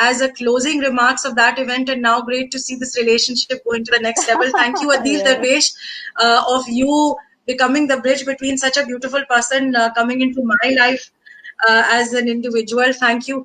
as a closing remarks of that event and now great to see this relationship going to the next level. Thank you Adil Darvesh of you becoming the bridge between such a beautiful person coming into my life as an individual. Thank you.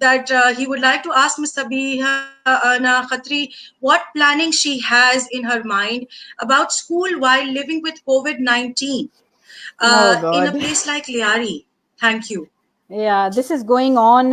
that he would like to ask Ms. Sabina Khatri what planning she has in her mind about school while living with COVID-19 in a place like Lyari. Thank you. Yeah, this is going on.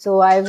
So I've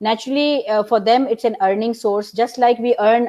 naturally for them it's an earning source just like we earn,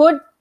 good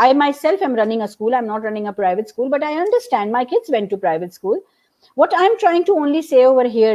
I myself am running a school. I'm not running a private school, but I understand my kids went to private school. What I'm trying to only say over here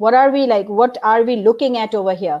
What are we looking at over here?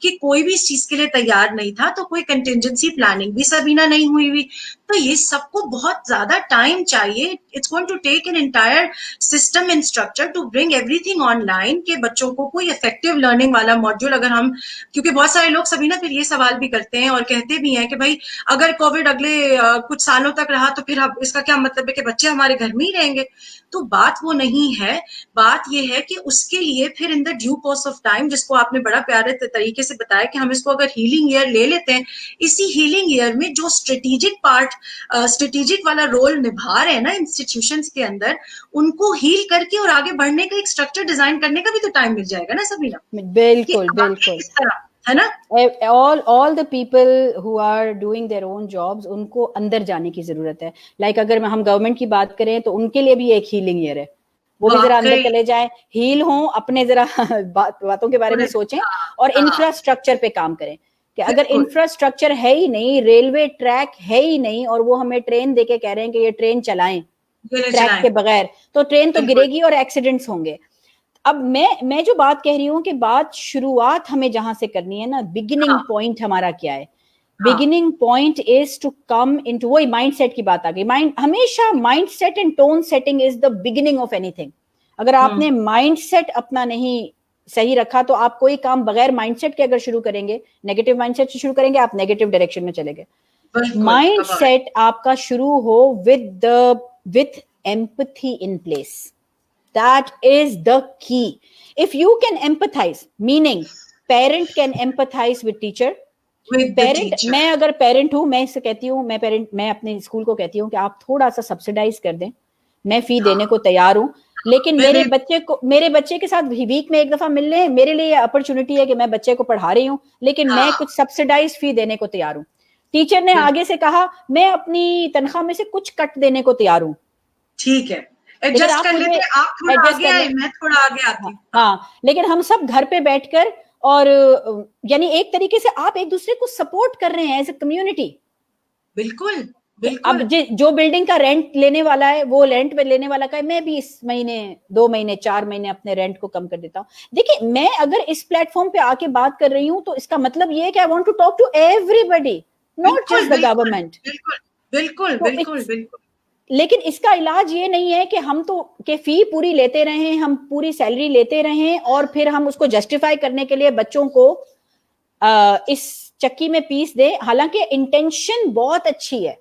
کہ کوئی بھی اس چیز کے لیے تیار نہیں تھا, تو کوئی کنٹینجنسی پلاننگ بھی سبینہ نہیں ہوئی ہوئی. تو یہ سب کو بہت زیادہ ٹائم چاہیے. It's going to take an entire system and structure to bring everything online, کہ بچوں کو کوئی افیکٹو لرننگ والا ماڈیول اگر ہم, کیونکہ بہت سارے لوگ سبھی نا پھر یہ سوال بھی کرتے ہیں اور کہتے بھی ہیں کہ بھائی اگر کووڈ اگلے کچھ سالوں تک رہا تو پھر اس کا کیا مطلب ہے کہ بچے ہمارے گھر میں ہی رہیں گے. تو بات وہ نہیں ہے, بات یہ ہے کہ اس کے لیے پھر ان دا ڈیو کورس آف ٹائم, جس کو آپ نے بڑا پیارے طریقے سے بتایا کہ ہم اس کو اگر ہیلنگ ایئر لے لیتے ہیں, اسی ہیلنگ ایئر میں جو اسٹریٹجک پارٹ, اسٹریٹجک والا رول نبھا رہے ہیں نا انسٹیٹیوشنز کے اندر, ان کو ہیل کر کے اور آگے بڑھنے کا ایک اسٹرکچر ڈیزائن کرنے کا بھی تو ٹائم مل جائے گا نا سبینا. بالکل بالکل اس طرح ہے نا. all the people who are doing their own jobs, ان کو اندر جانے کی ضرورت ہے. لائک اگر ہم گورنمنٹ کی بات کریں تو ان کے لیے بھی ایک ہیلنگ ایئر ہے, وہ بھی ذرا اندر چلے جائیں, ہیل ہوں, اپنے ذرا باتوں کے بارے میں سوچیں اور انفراسٹرکچر پہ کام کریں. کہ اگر انفراسٹرکچر ہے ہی نہیں, ریلوے ٹریک ہے ہی نہیں, اور وہ ہمیں ٹرین دے کے کہہ رہے ہیں کہ یہ ٹرین چلائیں ٹریک کے بغیر, تو ٹرین تو گرے گی اور ایکسیڈنٹس ہوں گے. اب میں جو بات کہہ رہی ہوں کہ بات شروعات ہمیں جہاں سے کرنی ہے نا, بگننگ پوائنٹ ہمارا کیا ہے. Beginning point is to come into, وہی مائنڈ سیٹ کی بات آ گئی. ہمیشہ mindset and tone setting is the beginning of anything. اگر آپ نے مائنڈ سیٹ اپنا نہیں صحیح رکھا تو آپ کوئی کام بغیر مائنڈ سیٹ کے اگر شروع کریں گے, نیگیٹو مائنڈ سیٹ سے شروع کریں گے, آپ نیگیٹو ڈائریکشن میں چلے گئے. مائنڈ سیٹ آپ کا شروع ہو with empathy in place. That is the key. If you can empathize, meaning parent can empathize with teacher. Parent, میں اگر پیرنٹ ہوں, میں اس سے کہتی ہوں, میں اپنے اسکول کو کہتی ہوں کہ آپ تھوڑا سا سبسڈائز کر دیں, میں فی دینے کو تیار ہوں, لیکن میرے بچے کے ساتھ ویک میں ایک دفعہ مل لیں, میرے لیے اپرچونٹی ہے کہ میں بچے کو پڑھا رہی ہوں, لیکن میں کچھ سبسڈائز فی دینے کو تیار ہوں. ٹیچر نے آگے سے کہا میں اپنی تنخواہ میں سے کچھ کٹ دینے کو تیار ہوں, ٹھیک ہے, ایڈجسٹ کر لیتے, آپ تھوڑا آگے آئے, میں تھوڑا آگے آتی ہوں. ہاں, لیکن ہم سب گھر پہ بیٹھ کر, اور یعنی ایک طریقے سے آپ ایک دوسرے کو سپورٹ کر رہے ہیں ایز اے کمیونٹی. بالکل. اب جو بلڈنگ کا رینٹ لینے والا ہے, وہ رینٹ پہ لینے والا کا ہے, میں بھی اس مہینے 2 مہینے 4 مہینے اپنے رینٹ کو کم کر دیتا ہوں. دیکھیں, میں اگر اس پلیٹ فارم پہ آ کے بات کر رہی ہوں تو اس کا مطلب یہ ہے کہ I want to talk to everybody, not just the government. بالکل بالکل بالکل. لیکن اس کا علاج یہ نہیں ہے کہ ہم تو کہ فی پوری لیتے رہیں, ہم پوری سیلری لیتے رہیں, اور پھر ہم اس کو جسٹیفائی کرنے کے لیے بچوں کو اس چکی میں پیس دیں. حالانکہ انٹینشن بہت اچھی ہے,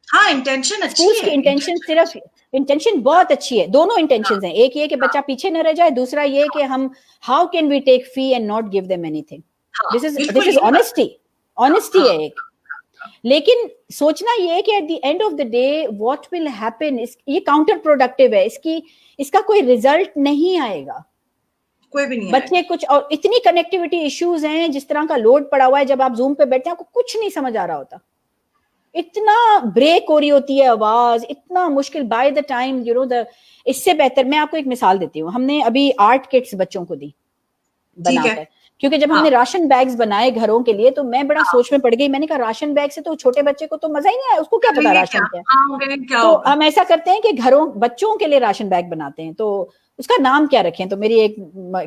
ہاں انٹینشن اچھی ہے, انٹینشن صرف انٹینشن بہت اچھی ہے. دونوں انٹینشنز ہیں, ایک یہ کہ بچہ پیچھے نہ رہ جائے, دوسرا یہ کہ ہم how can we take fee and not give them anything. This is honesty ہے ایک. لیکن سوچنا یہ کہ at the end of the day what will happen, یہ کاؤنٹر پروڈکٹیو ہے, اس کا کوئی ریزلٹ نہیں آئے گا, کوئی بھی نہیں. بچے کچھ, اور اتنی کنیکٹیوٹی ایشوز ہیں, جس طرح کا لوڈ پڑا ہوا ہے, جب آپ زوم پہ بیٹھتے ہیں آپ کو کچھ نہیں سمجھ آ رہا ہوتا, اتنا بریک ہو رہی ہوتی ہے آواز, اتنا مشکل. بائی دا ٹائم اس سے بہتر میں آپ کو ایک مثال دیتی ہوں. ہم نے ابھی 8 کٹس بچوں کو دی بنا کر, کیونکہ جب ہم نے راشن بیگز بنائے گھروں کے لیے تو میں بڑا سوچ میں پڑ گئی. میں نے کہا راشن بیگ سے تو چھوٹے بچے کو تو مزہ ہی نہیں آیا, اس کو کیا پتا راشن کیا. تو ہم ایسا کرتے ہیں کہ بچوں کے لیے راشن بیگ بناتے ہیں, تو اس کا نام کیا رکھیں. تو میری ایک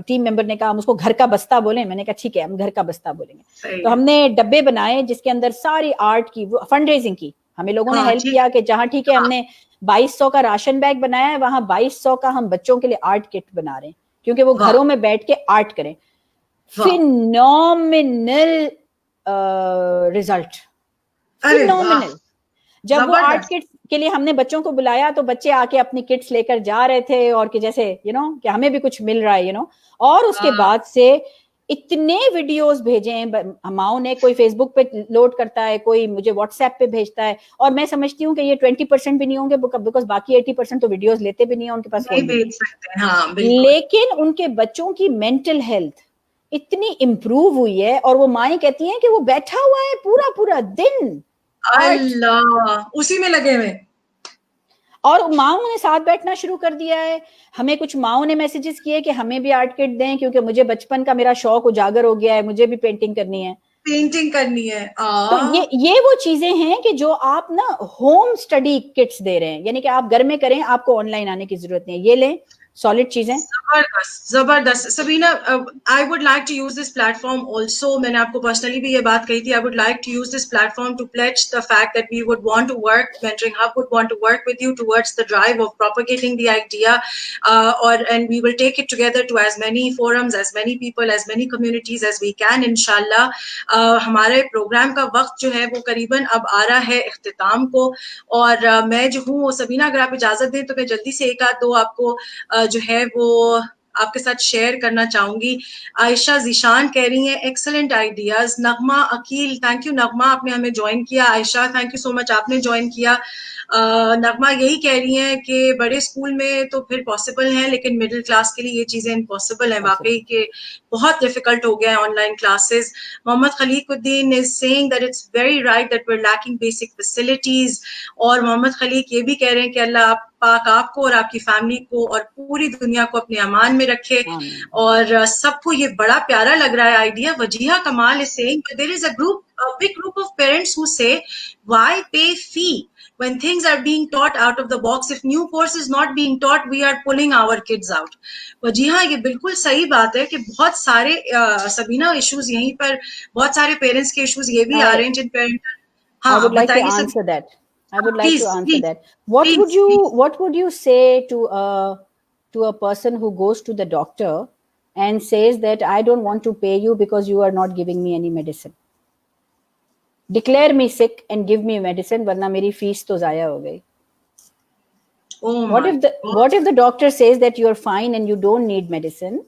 ٹیم ممبر نے کہا ہم اس کو گھر کا بستہ بولیں. میں نے کہا ٹھیک ہے, ہم گھر کا بستہ بولیں گے. تو ہم نے ڈبے بنائے جس کے اندر ساری آرٹ کی, فنڈ ریزنگ کی, ہمیں لوگوں نے ہیلپ کیا کہ جہاں ٹھیک ہے ہم نے 2200 کا راشن بیگ بنایا ہے, وہاں 2200 کا ہم بچوں کے لیے آرٹ کٹ بنا رہے ہیں, کیونکہ وہ گھروں میں بیٹھ کے آرٹ کریں. Phenomenal result, phenomenal. جب وہ آرٹ کٹس کے لیے ہم نے بچوں کو بلایا تو بچے آ کے اپنی کٹس لے کر جا رہے تھے, اور کہ جیسے کہ ہمیں بھی کچھ مل رہا ہے اور اس کے بعد سے اتنے ویڈیوز بھیجے ہیں ماؤں نے, کوئی فیس بک پہ لوڈ کرتا ہے, کوئی مجھے واٹس ایپ پہ بھیجتا ہے, اور میں سمجھتی ہوں کہ یہ 20% بھی نہیں ہوں گے, بیکاز باقی 80% تو ویڈیوز لیتے بھی نہیں ہیں, ان کے پاس فون بھی نہیں. لیکن ان کے بچوں کی مینٹل ہیلتھ اتنی امپروو ہوئی ہے, اور وہ مائیں کہتی ہیں کہ وہ بیٹھا ہوا ہے پورا دن, اللہ اسی میں لگے ہوئے, اور ماؤں نے ساتھ بیٹھنا شروع کر دیا ہے. ہمیں کچھ ماؤں نے میسیجز کیے کہ ہمیں بھی آرٹ کٹ دیں, کیونکہ مجھے بچپن کا میرا شوق اجاگر ہو گیا ہے, مجھے بھی پینٹنگ کرنی ہے. تو یہ وہ چیزیں ہیں کہ جو آپ نا ہوم اسٹڈی کٹس دے رہے ہیں, یعنی کہ آپ گھر میں کریں, آپ کو آن لائن آنے کی ضرورت نہیں ہے. یہ لیں, solid چیزیں. زبردست سبینہ, I would like to use this platform also. میں نے آپ کو personally بھی یہ بات کہی تھی. I would like to use this platform to pledge the fact that we would want to work, Mentoring Hub would want to work with you towards the drive of propagating the idea, and we will take it together to as many forums, as many people, as many communities as we can, inshallah. ہمارے programme کا وقت جو ہے وہ قریباً اب آ رہا ہے اختتام کو, اور میں جو ہوں سبینہ اگر آپ اجازت دیں تو میں جلدی سے ایک آدھ دو آپ کو جو ہے وہ آپ کے ساتھ شیئر کرنا چاہوں گی. عائشہ ذیشان کہہ رہی ہیں ایکسلنٹ آئیڈیاز. نغمہ عقیل, تھینک یو نغمہ, آپ نے ہمیں جوائن کیا. عائشہ تھینک یو سو مچ, آپ نے جوائن کیا. نغمہ یہی کہہ رہی ہیں کہ بڑے اسکول میں تو پھر پاسبل ہیں, لیکن مڈل کلاس کے لیے یہ چیزیں امپاسبل ہیں واقعی, کہ بہت ڈیفیکلٹ ہو گیا ہے online classes. Muhammad Khaliquddin is saying that it's very right that we are lacking basic facilities. اور محمد خلیق یہ بھی کہہ رہے ہیں کہ اللہ پاک آپ کو اور آپ کی فیملی کو اور پوری دنیا کو اپنے امان میں رکھے. اور سب کو یہ بڑا پیارا لگ رہا ہے idea. Wajiha Kamal is saying that there is a big group of parents who say why pay fee when things are being taught out of the box. If new course is not being taught, we are pulling our kids out. Wajiha یہ بالکل صحیح بات ہے کہ بہت سارے سبینہ issues یہیں پر, بہت سارے پیرنٹس کے ایشوز یہ بھی آ رہے ہیں جن parent. I would like to answer that. I would like to answer that. What would you say to a person who goes to the doctor and says that I don't want to pay you because you are not giving me any medicine? Declare me sick and give me medicine, ورنہ میری face تو ضائع ہو گئی. What if the doctor says that you are fine and you don't need medicine?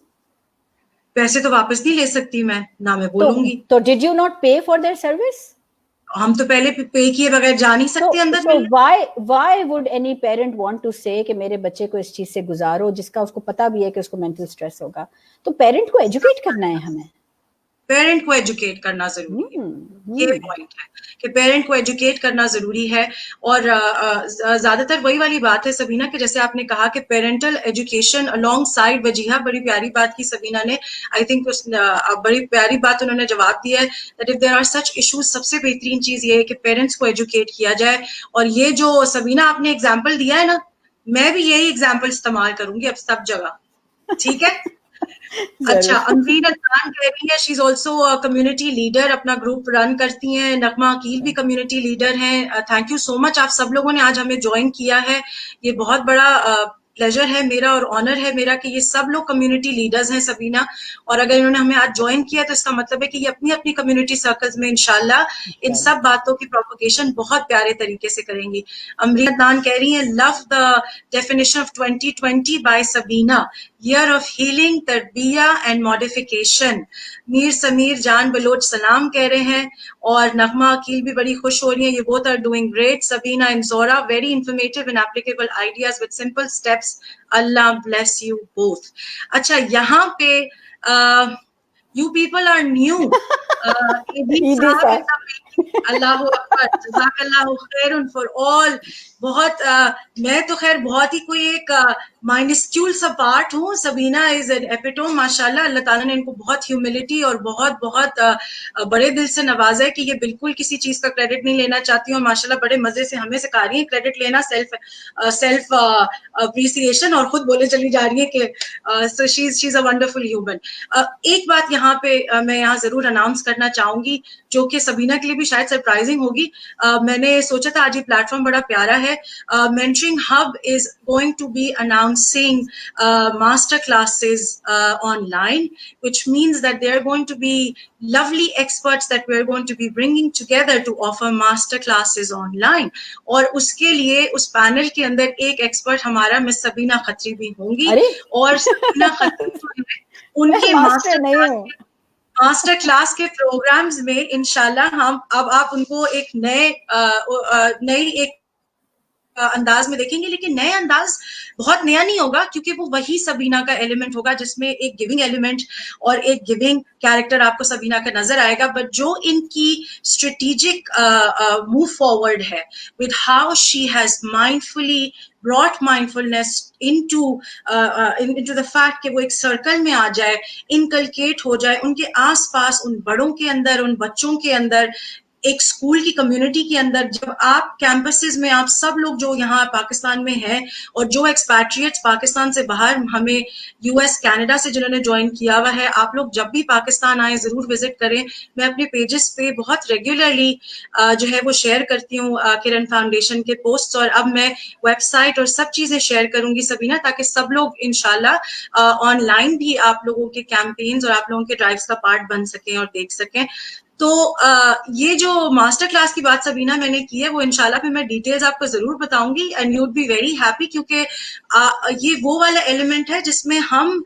پیسے تو واپس نہیں لے سکتی میں, نہ میں بولوں گی. تو did you not pay for their service? ہم تو پہلے پے کیے بغیر جا نہیں سکتے اندر. So why would any parent want to say کہ میرے بچے کو اس چیز سے گزارو جس کا اس کو پتا بھی ہے کہ اس کو مینٹل اسٹریس ہوگا؟ تو پیرنٹ کو ایجوکیٹ کرنا ہے ہمیں. پیرنٹ کو ایجوکیٹ کرنا ضروری ہے, یہ پوائنٹ ہے کہ پیرنٹ کو ایجوکیٹ کرنا ضروری ہے. اور زیادہ تر وہی والی بات ہے سبینہ کہ جیسے آپ نے کہا کہ parental education along side. Wajiha بڑی پیاری بات کی سبینہ نے, آئی تھنک بڑی پیاری بات انہوں نے جواب دیا ہے that if there are such issues, سب سے بہترین چیز یہ ہے کہ پیرنٹس کو ایجوکیٹ کیا جائے. اور یہ جو سبینہ آپ نے اگزامپل دیا ہے نا, میں بھی یہی اگزامپل استعمال کروں گی اب سب جگہ, ٹھیک ہے. اچھا, امرین عدنان کہہ رہی ہے شی از آلسو کمیونٹی لیڈر, اپنا گروپ رن کرتی ہیں. نغمہ عقیل بھی کمیونٹی لیڈر ہیں. تھینک یو سو مچ, آپ سب لوگوں نے آج ہمیں جوائن کیا ہے. یہ بہت بڑا پلیجر ہے میرا اور آنر ہے میرا کہ یہ سب لوگ کمیونٹی لیڈرز ہیں سبینہ. اور اگر انہوں نے ہمیں آج جوائن کیا تو اس کا مطلب ہے کہ یہ اپنی اپنی کمیونٹی سرکلز میں انشاءاللہ ان سب باتوں کی پروپیگیشن بہت پیارے طریقے سے کریں گی. امرین عدنان کہہ رہی ہیں love the definition of 2020 by Sabina, year of healing, تربیہ and modification. میر سمیر جان بلوچ سلام کہہ رہے ہیں. اور نغمہ عقیل بھی بڑی خوش ہو رہی ہیں, یہ both are doing great. Sabina and Zora, very informative and applicable ideas with simple steps. Allah bless you both. اچھا, یہاں پہ you people are new. اللہ اکبر, جزاک اللہ خیر فار آل. بہت میں تو خیر بہت ہی کوئی ایک مائنسکیول سا پارٹ ہوں. سبینہ از این ایپیٹوم ماشاء اللہ. اللہ تعالیٰ نے ان کو بہت ہیوملٹی اور بہت بہت بڑے دل سے نوازا ہے کہ یہ بالکل کسی چیز کا کریڈٹ نہیں لینا چاہتی ہوں. ماشاء اللہ بڑے مزے سے ہمیں سکھا رہی ہیں کریڈٹ لینا, سیلف اپریسیشن, اور خود بولے چلی جا رہی ہیں کہ شی از اے ونڈرفل ہیومن. ایک بات یہاں پہ میں یہاں ضرور اناؤنس کرنا چاہوں گی جو کہ سبینہ کے لیے بھی شاید سرپرائزنگ ہوگی. میں نے سوچا تھا آج یہ پلیٹ فارم بڑا پیارا ہے. Mentoring Hub is going to be announcing master classes online, which means that there are going to be lovely experts that we are going to be bringing together to offer master classes online. اور اس کے لیے اس panel کے اندر ایک expert ہمارا مس سبینہ خطری بھی ہوں گی. اور سبینہ خطری ان کے ماسٹر کلاس کے پروگرامز میں انشاءاللہ ہم اب آپ ان کو ایک نئی ایک انداز میں دیکھیں گے, لیکن نئے انداز بہت نیا نہیں ہوگا کیونکہ وہ وہی سبینہ کا ایلیمنٹ ہوگا جس میں ایک گیونگ ایلیمنٹ اور ایک گیونگ کیریکٹر آپ کو سبینہ کا نظر آئے گا. بٹ جو ان کی اسٹریٹجک موو فارورڈ ہے with how she has mindfully brought mindfulness into the fact کہ وہ ایک سرکل میں آ جائے, انکلکیٹ ہو جائے ان کے آس پاس, ان بڑوں کے اندر, ان بچوں کے اندر, ایک اسکول کی کمیونٹی کے اندر جب آپ کیمپسز میں آپ سب لوگ جو یہاں پاکستان میں ہیں اور جو ایکسپیٹریٹس پاکستان سے باہر ہمیں یو ایس کینیڈا سے جنہوں نے جوائن کیا ہوا ہے, آپ لوگ جب بھی پاکستان آئیں ضرور وزٹ کریں. میں اپنے پیجز پہ بہت ریگولرلی جو ہے وہ شیئر کرتی ہوں کرن فاؤنڈیشن کے پوسٹ, اور اب میں ویب سائٹ اور سب چیزیں شیئر کروں گی سبینہ, تاکہ سب لوگ انشاءاللہ آن لائن بھی آپ لوگوں کے کیمپینز اور آپ لوگوں کے ڈرائیوز کا پارٹ بن سکیں اور دیکھ سکیں. تو یہ جو ماسٹر کلاس کی بات سبینہ میں نے کی ہے وہ انشاءاللہ پھر میں ڈیٹیلز آپ کو ضرور بتاؤں گی, and you would be very happy, کیونکہ یہ وہ والا ایلیمنٹ ہے جس میں ہم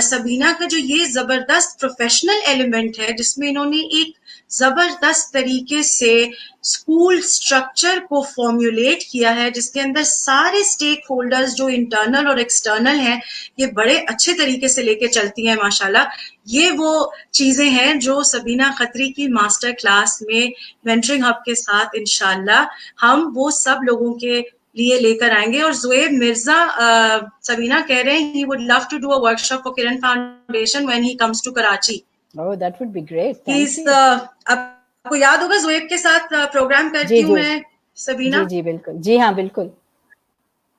سبینہ کا جو یہ زبردست پروفیشنل ایلیمنٹ ہے جس میں انہوں نے ایک زبردست طریقے سے اسکول اسٹرکچر کو فارمولیٹ کیا ہے, جس کے اندر سارے اسٹیک ہولڈرز جو انٹرنل اور ایکسٹرنل ہیں یہ بڑے اچھے طریقے سے لے کے چلتی ہیں ماشاءاللہ. یہ وہ چیزیں ہیں جو سبینہ خطری کی ماسٹر کلاس میں مینٹرنگ ہب کے ساتھ انشاءاللہ ہم وہ سب لوگوں کے لیے لے کر آئیں گے. اور زویب مرزا سبینہ کہہ رہے ہیں he would love to do a workshop for Kiran Foundation when he comes to Karachi. Oh, that would be great. Thank you. آپ کو یاد ہوگا زویب کے ساتھ پروگرام کرتی ہوں میں سبینہ. جی بالکل, جی ہاں بالکل.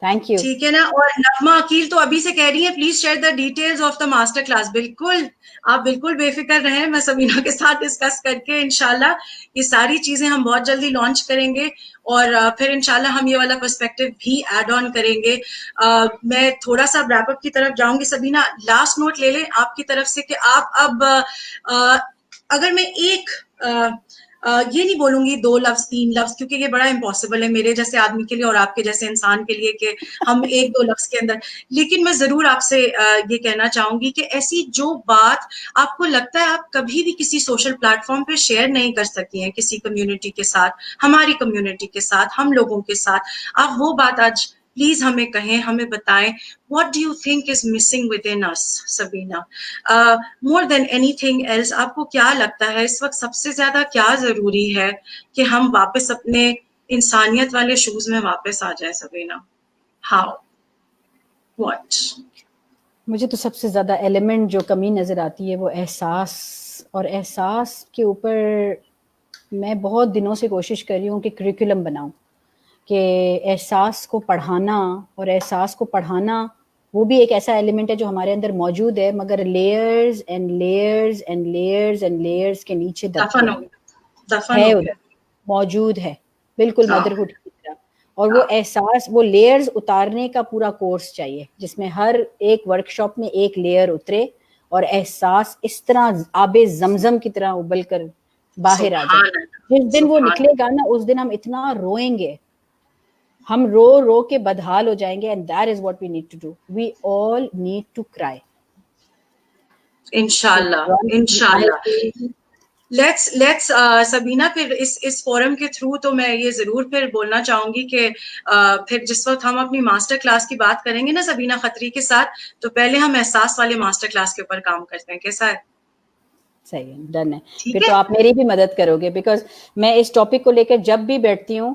Thank you. ٹھیک ہے نا. اور نغمہ عقیل تو ابھی سے کہہ رہی ہیں please share the details of the master class. بالکل آپ بالکل بے فکر رہیں, میں سبینہ کے ساتھ ڈسکس کر کے انشاءاللہ یہ ساری چیزیں ہم بہت جلدی لانچ کریں گے, اور پھر انشاءاللہ ہم یہ والا پرسپیکٹو بھی ایڈ آن کریں گے. میں تھوڑا سا ریپ اپ کی طرف جاؤں گی سبینہ. لاسٹ نوٹ لے لیں آپ کی طرف سے کہ آپ اب اگر میں ایک یہ نہیں بولوں گی 2 لفظ 3 لفظ, کیونکہ یہ بڑا امپاسبل ہے میرے جیسے آدمی کے لیے اور آپ کے جیسے انسان کے لیے کہ ہم 1-2 لفظ کے اندر, لیکن میں ضرور آپ سے یہ کہنا چاہوں گی کہ ایسی جو بات آپ کو لگتا ہے آپ کبھی بھی کسی سوشل پلیٹ فارم پہ شیئر نہیں کر سکتی ہیں کسی کمیونٹی کے ساتھ, ہماری کمیونٹی کے ساتھ, ہم لوگوں کے ساتھ, آپ وہ بات آج پلیز ہمیں کہیں, ہمیں بتائیں. What do you think is missing within us, Sabina? More than anything else, آپ کو کیا لگتا ہے اس وقت سب سے زیادہ کیا ضروری ہے کہ ہم واپس اپنے انسانیت والے شوز میں واپس آ جائیں سبینہ؟ How? What? مجھے تو سب سے زیادہ ایلیمنٹ جو کمی نظر آتی ہے وہ احساس, اور احساس کے اوپر میں بہت دنوں سے کوشش کر رہی ہوں کہ کریکولم بناؤں, کہ احساس کو پڑھانا, اور احساس کو پڑھانا وہ بھی ایک ایسا ایلیمنٹ ہے جو ہمارے اندر موجود ہے, مگر layers and layers and layers and layers کے نیچے دفن ہے, ادھر موجود ہے بالکل مدرہڈ کی طرح. اور وہ احساس, وہ لیئرز اتارنے کا پورا کورس چاہیے جس میں ہر ایک ورکشاپ میں ایک لیئر اترے اور احساس اس طرح آب زمزم کی طرح ابل کر باہر آ جائے. جس دن وہ نکلے گا نا اس دن ہم اتنا روئیں گے, ہم رو رو کے بدحال ہو جائیں گے. and that is what we need to do. We all need to cry. انشاءاللہ. لیٹس سبینہ پھر اس فورم کے تھرو تو میں یہ ضرور پھر بولنا چاہوں گی کہ پھر جس وقت ہم اپنی ماسٹر کلاس کی بات کریں گے نا سبینہ خطری کے ساتھ, تو پہلے ہم احساس والے ماسٹر کلاس کے اوپر کام کرتے ہیں. کیسا ہے؟ صحیح ہے, ڈن ہے. پھر تو آپ میری بھی مدد کرو گے, بیکاز میں اس ٹاپک کو لے کر جب بھی بیٹھتی ہوں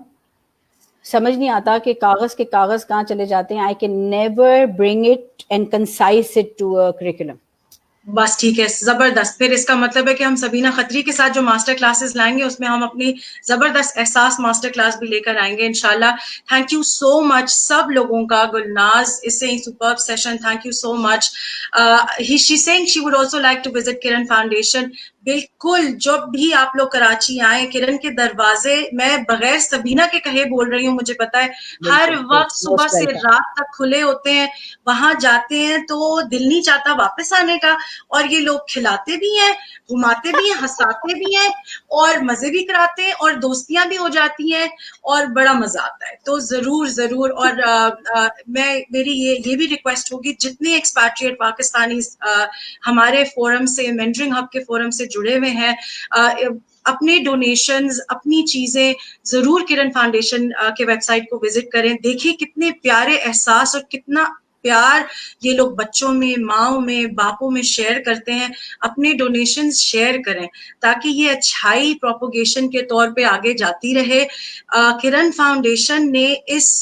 سمجھ نہیں آتا کہ کاغذ کے کاغذ کہاں چلے جاتے ہیں. I can never bring it and concise it to a curriculum. بس ٹھیک ہے, زبردست. پھر اس کا مطلب ہے کہ ہم سبینہ خطری کے ساتھ جو ماسٹر کلاسز لائیں گے اس میں ہم اپنی زبردست احساس ماسٹر کلاس بھی لے کر آئیں گے انشاءاللہ. تھینک یو سو مچ سب لوگوں کا. گلناز اس سے superb session, thank you so much. She سینگ she would also like to visit Kiran foundation. بالکل جب بھی آپ لوگ کراچی آئیں, کرن کے دروازے میں بغیر سبینہ کے کہے بول رہی ہوں, مجھے پتا ہے ہر وقت صبح سے رات تک کھلے ہوتے ہیں. وہاں جاتے ہیں تو دل نہیں چاہتا واپس آنے کا, اور یہ لوگ کھلاتے بھی ہیں, گھماتے بھی ہیں, ہنساتے بھی ہیں, اور مزے بھی کراتے ہیں, اور دوستیاں بھی ہو جاتی ہیں, اور بڑا مزہ آتا ہے. تو ضرور ضرور. اور میری یہ بھی ریکویسٹ ہوگی جتنے ایکسپیٹریٹ پاکستانی ہمارے فورم سے, مینٹرنگ ہب کے فورم سے جڑے ہوئے ہیں, اپنے ڈونیشنز, اپنی چیزیں ضرور کرن فاؤنڈیشن کے ویب سائٹ کو وزٹ کریں. دیکھیں کتنے پیارے احساس اور کتنا پیار یہ لوگ بچوں میں, ماؤں میں, باپوں میں شیئر کرتے ہیں. اپنے ڈونیشنز شیئر کریں تاکہ یہ اچھائی پروپوگیشن کے طور پہ آگے جاتی رہے. کرن فاؤنڈیشن نے اس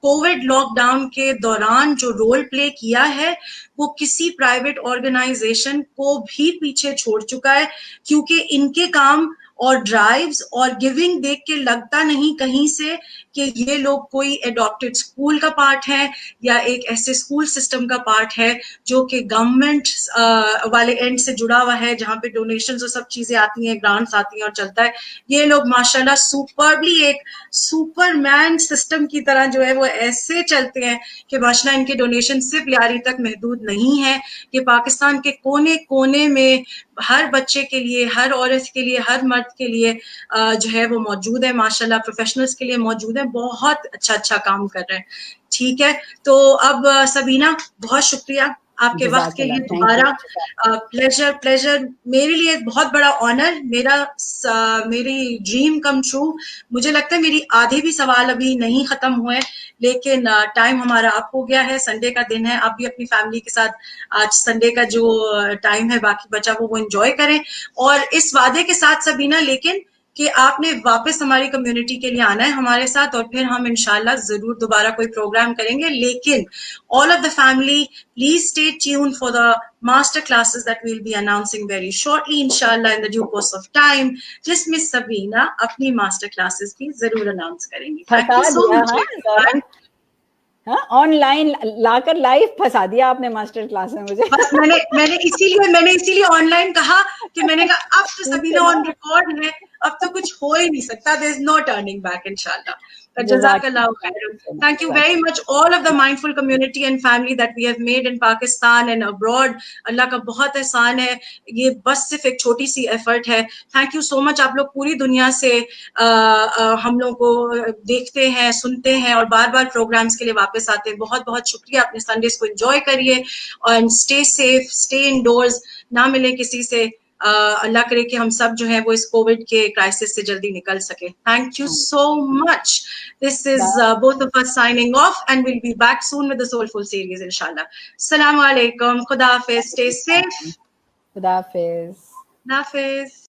کووڈ لاک ڈاؤن کے دوران جو رول پلے کیا ہے وہ کسی پرائیویٹ آرگنائزیشن کو بھی پیچھے چھوڑ چکا ہے, کیونکہ ان کے کام اور ڈرائیوز اور گیونگ دیکھ کے لگتا نہیں کہیں سے کہ یہ لوگ کوئی اڈاپٹیڈ اسکول کا پارٹ ہے یا ایک ایسے اسکول سسٹم کا پارٹ ہے جو کہ گورنمنٹ والے اینڈ سے جڑا ہوا ہے, جہاں پہ ڈونیشنز اور سب چیزیں آتی ہیں, گرانٹس آتی ہیں اور چلتا ہے. یہ لوگ ماشاءاللہ سپربلی ایک سپر مین سسٹم کی طرح جو ہے وہ ایسے چلتے ہیں کہ ماشاءاللہ ان کے ڈونیشن صرف لیاری تک محدود نہیں ہے. کہ پاکستان کے کونے کونے میں ہر بچے کے لیے, ہر عورت کے لیے, ہر مرد کے لیے جو ہے وہ موجود ہے. ماشاءاللہ پروفیشنلز کے لیے موجود ہے, بہت اچھا کام کر رہے ہیں. ٹھیک ہے, تو اب سبینہ بہت شکریہ آپ کے وقت کے لیے دوبارہ. پلیزر میرے لیے بہت بڑا آنر, میری ڈریم کم ٹرو. مجھے لگتا ہے میری آدھے بھی سوال ابھی نہیں ختم ہوئے, لیکن ٹائم ہمارا اپ ہو گیا ہے. سنڈے کا دن ہے, آپ بھی اپنی فیملی کے ساتھ آج سنڈے کا جو ٹائم ہے باقی بچا وہ انجوائے کریں. اور اس وعدے کے ساتھ سبینہ لیکن کہ آپ نے واپس ہماری کمیونٹی کے لیے آنا ہے ہمارے ساتھ, اور پھر ہم انشاءاللہ ضرور دوبارہ کوئی پروگرام کریں گے. لیکن all of the family, please stay tuned for the master classes that we'll be announcing very shortly, inshallah, in the due course of time, جس میں سبینہ اپنی ماسٹر کلاسز بھی ضرور اناؤنس کریں گی. Thank you so much. ہاں on line لا کر live پھنسا دیا آپ نے ماسٹر کلاس میں مجھے. میں نے اسی لیے آن لائن کہا کہ میں نے کہا اب تو سبینہ آن ریکارڈ ہے, اب تو کچھ ہو ہی نہیں سکتا. there is no turning back انشاءاللہ. جزاک اللہ خیر. Thank you very much all of the mindful community and family that we have made in Pakistan and abroad. اللہ کا بہت احسان ہے, یہ بس صرف ایک چھوٹی سی ایفرٹ ہے. Thank you so much. آپ لوگ پوری دنیا سے ہم لوگ کو دیکھتے ہیں, سنتے ہیں اور بار بار پروگرامز کے لیے واپس آتے ہیں. بہت بہت شکریہ. اپنے سنڈیز کو انجوائے کریے اور اسٹے سیف, اسٹے انڈورز, نہ ملے کسی سے. اللہ کرے کہ ہم سب جو ہیں وہ اس کووڈ کے کرائسس سے جلدی نکل سکے. Thank you so much. This is both of us signing off and we'll be back soon with the Soulful series inshallah. Assalamu alaikum. Khuda Hafiz. Stay safe. خدا حافظ. Khuda Hafiz.